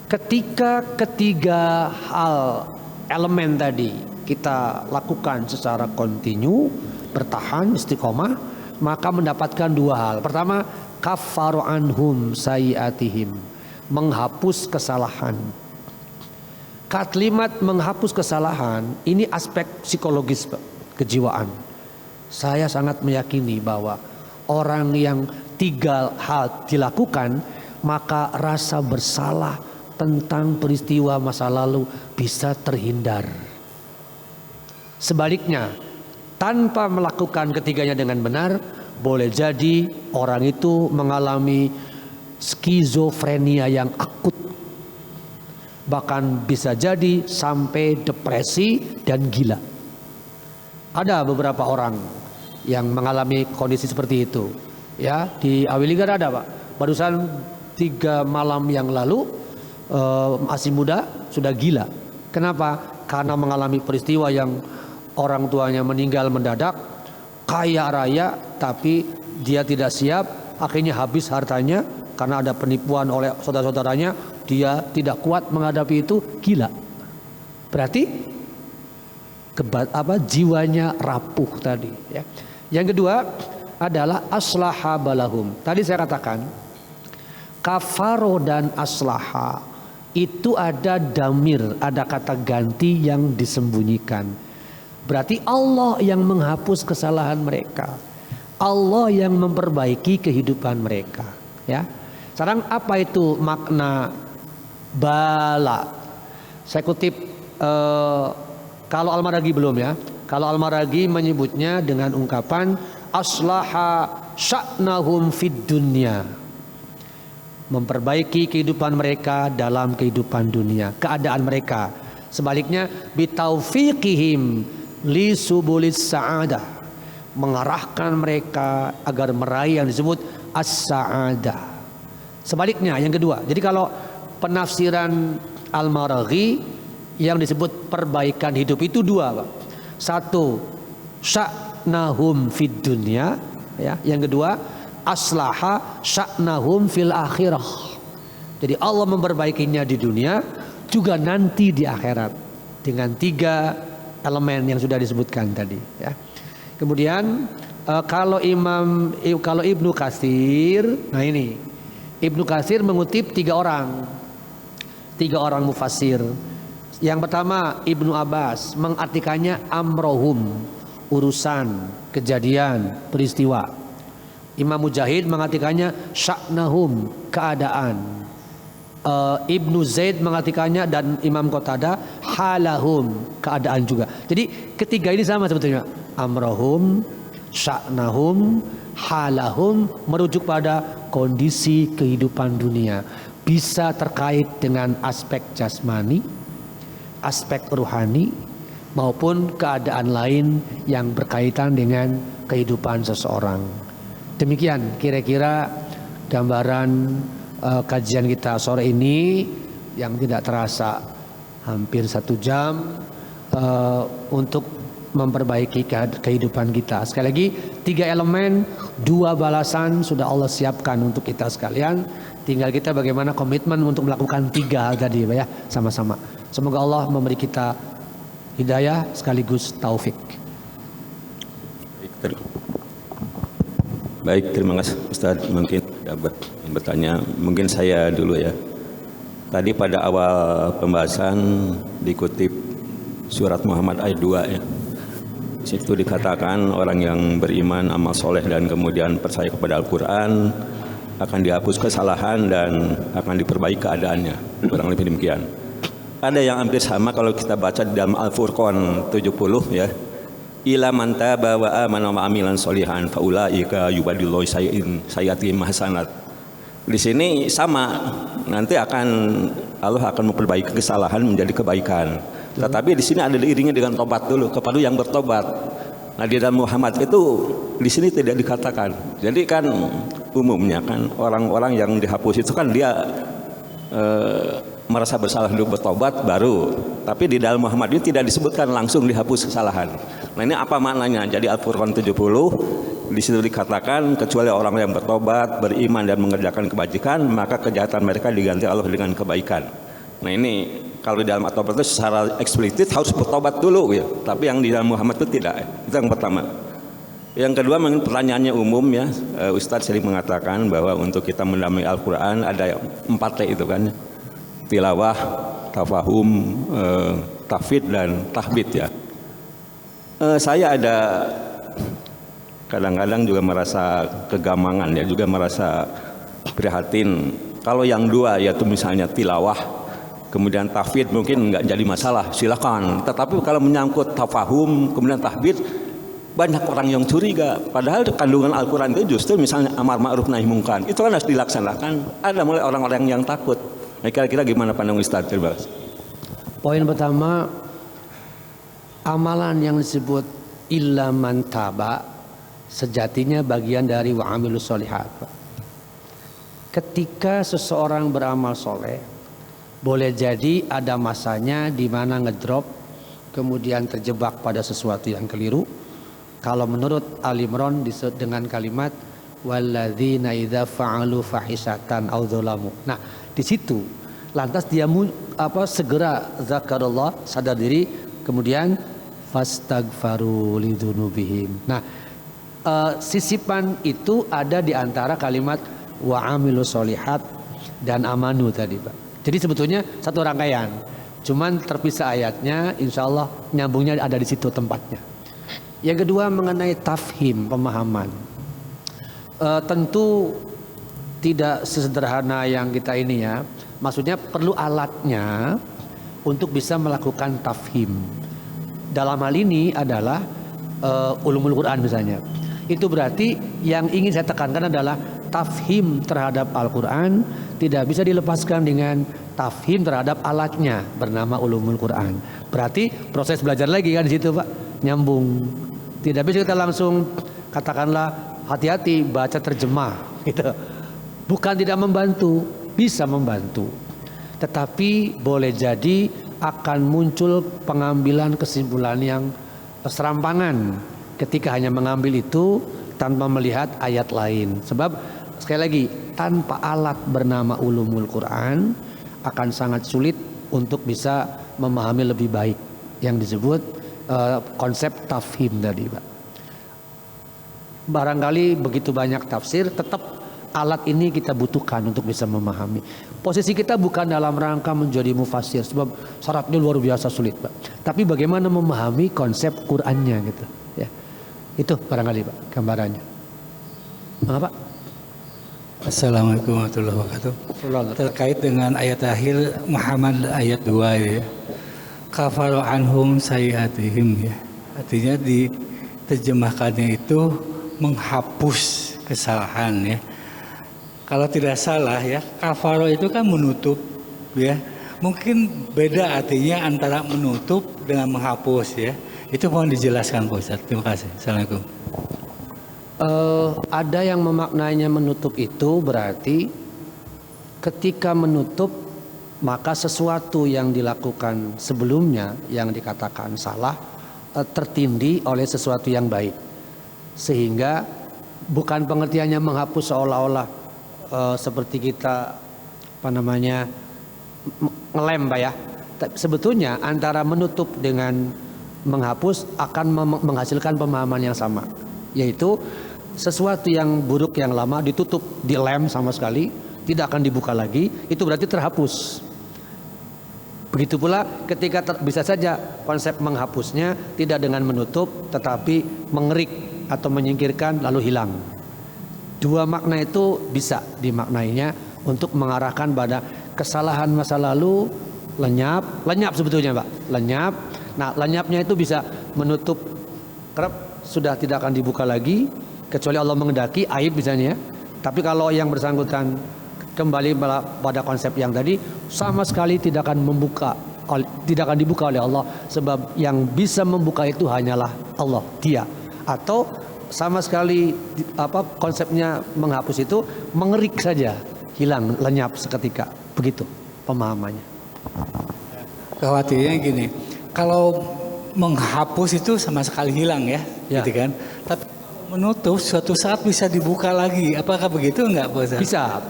ketika ketiga hal elemen tadi kita lakukan secara kontinu, bertahan, istiqomah, maka mendapatkan 2 hal. Pertama, kaffaru anhum sayiatihim, menghapus kesalahan. Kalimat menghapus kesalahan ini aspek psikologis, kejiwaan. Saya sangat meyakini bahwa orang yang 3 hal dilakukan, maka rasa bersalah tentang peristiwa masa lalu bisa terhindar. Sebaliknya, tanpa melakukan ketiganya dengan benar, boleh jadi orang itu mengalami skizofrenia yang akut. Bahkan bisa jadi sampai depresi dan gila. Ada beberapa orang yang mengalami kondisi seperti itu. Ya, di Awiligar ada Pak. Barusan 3 malam yang lalu masih muda sudah gila. Kenapa? Karena mengalami peristiwa yang orang tuanya meninggal mendadak, kaya raya, tapi dia tidak siap, akhirnya habis hartanya karena ada penipuan oleh saudara-saudaranya. Dia tidak kuat menghadapi itu, gila. Berarti jiwanya rapuh tadi ya. Yang kedua adalah aslaha balahum. Tadi saya katakan kafaro dan aslaha itu ada damir, ada kata ganti yang disembunyikan. Berarti Allah yang menghapus kesalahan mereka, Allah yang memperbaiki kehidupan mereka ya. Sekarang apa itu makna bala? Saya kutip kalau Al-Maraghi belum ya. Kalau Al-Maraghi menyebutnya dengan ungkapan aslaha sya'nahum fid dunya, memperbaiki kehidupan mereka dalam kehidupan dunia, keadaan mereka. Sebaliknya bitaufiqihim li subulis sa'adah, mengarahkan mereka agar meraih yang disebut as-sa'adah. Sebaliknya yang kedua. Jadi kalau penafsiran Al-Maraghi yang disebut perbaikan hidup itu 2 Pak. 1 sya'nahum fid dunya ya. Yang kedua aslaha sya'nahum fil akhirah. Jadi Allah memperbaikinya di dunia juga nanti di akhirat dengan 3 elemen yang sudah disebutkan tadi ya. Kemudian kalau Ibnu Katsir, nah ini Ibnu Katsir mengutip 3 orang mufassir. Yang pertama Ibnu Abbas mengartikannya amrohum, urusan, kejadian, peristiwa. Imam Mujahid mengartikannya sya'nahum, keadaan. Ibnu Zaid mengartikannya dan Imam Qatadah halahum, keadaan juga. Jadi ketiga ini sama sebetulnya. Amrohum, sya'nahum, halahum merujuk pada kondisi kehidupan dunia. Bisa terkait dengan aspek jasmani, aspek ruhani, maupun keadaan lain yang berkaitan dengan kehidupan seseorang. Demikian kira-kira gambaran kajian kita sore ini yang tidak terasa hampir 1 jam untuk memperbaiki kehidupan kita. Sekali lagi 3 elemen, 2 balasan sudah Allah siapkan untuk kita sekalian. Tinggal kita bagaimana komitmen untuk melakukan 3 hal tadi ya, sama-sama. Semoga Allah memberi kita hidayah sekaligus taufik. Baik, terima kasih Ustaz. Mungkin dapat bertanya, mungkin saya dulu ya. Tadi pada awal pembahasan dikutip surat Muhammad ayat 2 ya. Situ dikatakan orang yang beriman, amal soleh dan kemudian percaya kepada Al-Quran akan dihapus kesalahan dan akan diperbaiki keadaannya. Kurang lebih demikian. Ada yang hampir sama kalau kita baca di dalam Al-Furqan 70 ya. Ila man taba wa amana wa amilan sholihan faulaika yubadillahu sayyi'atihim hasanat. Di sini sama, nanti Allah akan memperbaiki kesalahan menjadi kebaikan. Tetapi di sini ada diiringi dengan tobat dulu kepada yang bertobat. Nah di dalam Muhammad itu di sini tidak dikatakan. Jadi kan umumnya kan orang-orang yang dihapus itu kan dia merasa bersalah dulu bertobat baru. Tapi di dalam Muhammad ini tidak disebutkan langsung dihapus kesalahan. Nah ini apa maknanya? Jadi Al-Furqan 70 di situ dikatakan kecuali orang yang bertobat, beriman dan mengerjakan kebajikan, maka kejahatan mereka diganti Allah dengan kebaikan. Nah ini kalau di dalam at-taubat itu secara eksplisit harus bertobat dulu ya. Tapi yang di dalam Muhammad itu tidak. Itu yang pertama. Yang kedua mungkin pertanyaannya umum ya. Ustadz sering mengatakan bahwa untuk kita mendalami Al-Quran ada 4T itu kan. Tilawah, tafahum, tahfidz dan tahbid ya. Saya ada kadang-kadang juga merasa kegamangan ya, juga merasa prihatin. Kalau yang 2 yaitu misalnya tilawah kemudian tahfidz mungkin nggak jadi masalah, silakan. Tetapi kalau menyangkut tafahum kemudian tahbidz, banyak orang yang curiga. Padahal kandungan Al-Quran itu justru misalnya amar ma'ruf nahi mungkar, itu kan harus dilaksanakan. Ada mulai orang-orang yang takut. Nah, kira-kira gimana pandang Ustaz? Terima kasih. Poin pertama, amalan yang disebut illa man taba sejatinya bagian dari wa amilus sholihat. Ketika seseorang beramal soleh, boleh jadi ada masanya di mana ngedrop, kemudian terjebak pada sesuatu yang keliru. Kalau menurut Ali Imran dengan kalimat walladzina idza fa'alu fahisatan aw dzalamu. Nah, di situ lantas dia segera zakarullah, sadar diri, kemudian fastaghfaru lidzunubihim. Nah, sisipan itu ada di antara kalimat wa amilus sholihat dan amanu tadi, Pak. Jadi sebetulnya satu rangkaian, cuman terpisah ayatnya, insya Allah nyambungnya ada di situ tempatnya. Yang kedua mengenai tafhim, pemahaman. Tentu tidak sesederhana yang kita ini ya. Maksudnya perlu alatnya untuk bisa melakukan tafhim. Dalam hal ini adalah ulumul Quran misalnya. Itu berarti yang ingin saya tekankan adalah tafhim terhadap Al-Quran tidak bisa dilepaskan dengan tafhim terhadap alatnya bernama ulumul Quran. Berarti proses belajar lagi kan di situ, Pak, nyambung. Tidak bisa kita langsung katakanlah hati-hati baca terjemah gitu. Bukan tidak membantu, bisa membantu. Tetapi boleh jadi akan muncul pengambilan kesimpulan yang serampangan ketika hanya mengambil itu tanpa melihat ayat lain. Sebab sekali lagi tanpa alat bernama ulumul Quran akan sangat sulit untuk bisa memahami lebih baik yang disebut konsep tafhim tadi, Pak. Barangkali begitu banyak tafsir, tetap alat ini kita butuhkan untuk bisa memahami. Posisi kita bukan dalam rangka menjadi mufassir, sebab syaratnya luar biasa sulit, Pak. Tapi bagaimana memahami konsep Qur'annya gitu, ya. Itu barangkali, Pak, gambarannya. Pak. Assalamualaikum warahmatullahi wabarakatuh. Terkait dengan ayat akhir Muhammad ayat 2 ya. Kafaru anhum sayyi'atihim ya. Artinya diterjemahkannya itu menghapus kesalahan ya. Kalau tidak salah ya, kafaru itu kan menutup ya. Mungkin beda artinya antara menutup dengan menghapus ya. Itu mohon dijelaskan Pak Ustaz. Terima kasih. Assalamualaikum. Ada yang memaknainya menutup itu berarti ketika menutup maka sesuatu yang dilakukan sebelumnya yang dikatakan salah tertindih oleh sesuatu yang baik, sehingga bukan pengertiannya menghapus seolah-olah seperti kita ngelem Pak ya. Sebetulnya antara menutup dengan menghapus akan menghasilkan pemahaman yang sama, yaitu sesuatu yang buruk yang lama ditutup, dilem sama sekali, tidak akan dibuka lagi, itu berarti terhapus. Begitu pula ketika bisa saja konsep menghapusnya tidak dengan menutup tetapi mengerik atau menyingkirkan lalu hilang. Dua makna itu bisa dimaknainya untuk mengarahkan pada kesalahan masa lalu lenyap sebetulnya Pak, lenyap. Nah, lenyapnya itu bisa menutup kerap sudah tidak akan dibuka lagi kecuali Allah mengendaki aib misalnya. Tapi kalau yang bersangkutan kembali pada konsep yang tadi, sama sekali tidak akan dibuka oleh Allah, sebab yang bisa membuka itu hanyalah Allah, Dia. Atau sama sekali konsepnya menghapus itu mengerik saja, hilang, lenyap seketika. Begitu pemahamannya. Khawatirnya gini, kalau menghapus itu sama sekali hilang ya. Gitu kan. Tapi menutup suatu saat bisa dibuka lagi. Apakah begitu enggak Pak Ustaz? Bisa.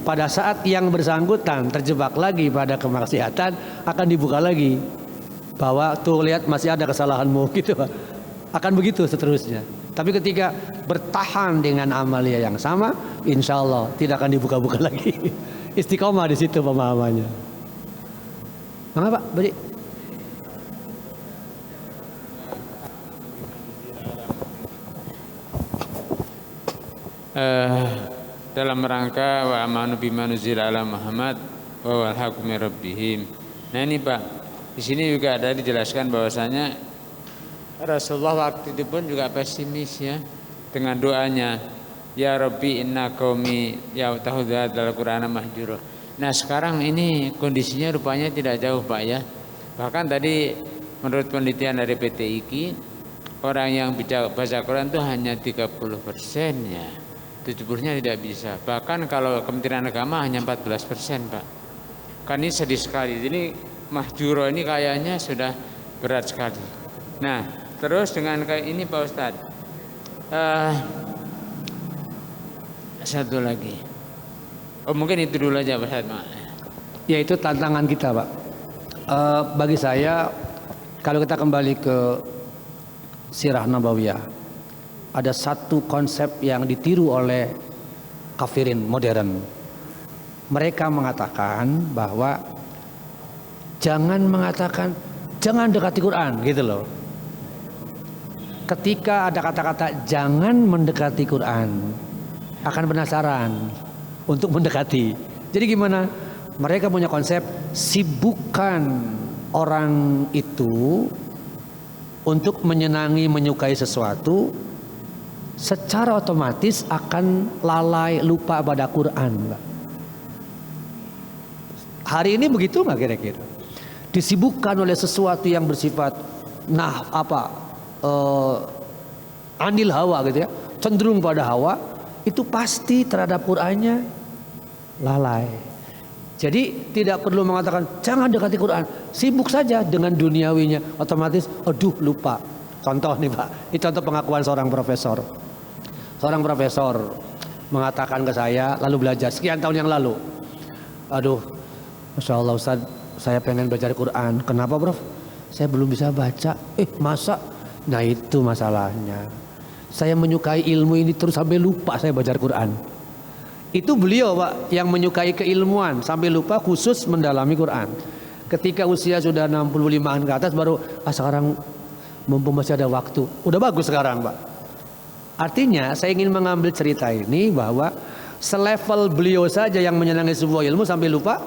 Pada saat yang bersangkutan terjebak lagi pada kemaksiatan akan dibuka lagi, bahwa tuh lihat masih ada kesalahanmu gitu, akan begitu seterusnya. Tapi ketika bertahan dengan amalia yang sama, insya Allah tidak akan dibuka-buka lagi. Istiqomah di situ pemahamannya. Mengapa Pak? Beri. Dalam rangka wa amanu bima nuzila ala Muhammad wa wal haqqu min rabbihim. Nah ini Pak, di sini juga ada dijelaskan bahwasanya Rasulullah waktu itu pun juga pesimis ya dengan doanya, ya Rabbi inna qaumi ya'tahudza dalam Qur'an mahjura. Nah sekarang ini kondisinya rupanya tidak jauh Pak ya. Bahkan tadi menurut penelitian dari PT IKI, orang yang baca Quran itu hanya 30% ya. 70-nya tidak bisa. Bahkan kalau Kementerian Agama hanya 14% Pak. Kan ini sedih sekali. Jadi mahjuro ini kayaknya sudah berat sekali. Nah terus dengan kayak ini Pak Ustadz, satu lagi. Mungkin itu dulu aja Pak Ustadz. Yaitu tantangan kita Pak. Bagi saya kalau kita kembali ke Sirah Nabawiyah, ada satu konsep yang ditiru oleh kafirin modern. Mereka mengatakan bahwa jangan dekati Quran gitu loh. Ketika ada kata-kata jangan mendekati Quran, akan penasaran untuk mendekati. Jadi gimana? Mereka punya konsep sibukkan orang itu untuk menyenangi, menyukai sesuatu, secara otomatis akan lalai lupa pada Quran. Hari ini begitu nggak kira-kira? Disibukkan oleh sesuatu yang bersifat anil hawa gitu ya, cenderung pada hawa, itu pasti terhadap Qurannya lalai. Jadi tidak perlu mengatakan jangan dekati Quran, sibuk saja dengan duniawinya, otomatis lupa. Contoh nih Pak, ini contoh pengakuan seorang profesor. Seorang profesor mengatakan ke saya, lalu belajar sekian tahun yang lalu. Masya Allah Ustaz, saya pengen belajar Quran. Kenapa Prof? Saya belum bisa baca. Masa? Nah itu masalahnya. Saya menyukai ilmu ini terus sampai lupa saya baca Quran. Itu beliau Pak yang menyukai keilmuan sampai lupa khusus mendalami Quran. Ketika usia sudah 65-an ke atas baru sekarang mumpung masih ada waktu. Udah bagus sekarang Pak. Artinya saya ingin mengambil cerita ini bahwa selevel beliau saja yang menyenangi sebuah ilmu sampai lupa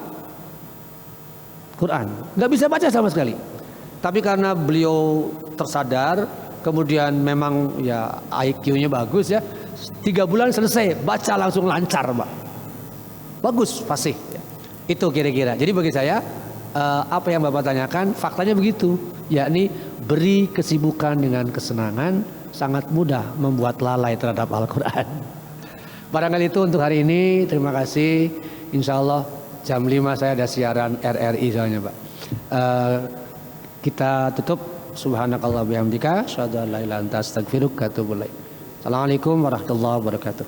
Quran. Nggak bisa baca sama sekali. Tapi karena beliau tersadar, kemudian memang ya IQ-nya bagus ya, 3 bulan selesai, baca langsung lancar Pak. Bagus, fasih ya. Itu kira-kira. Jadi bagi saya apa yang Bapak tanyakan faktanya begitu, yakni beri kesibukan dengan kesenangan sangat mudah membuat lalai terhadap Al-Quran. Barangkali itu untuk hari ini. Terima kasih. Insya Allah jam 5 saya ada siaran RRI soalnya Pak. Kita tutup. Subhanakallah bihamdika. Asyhadu an la ilaha illa anta astaghfiruka wa atubu ilaik. Assalamualaikum warahmatullahi wabarakatuh.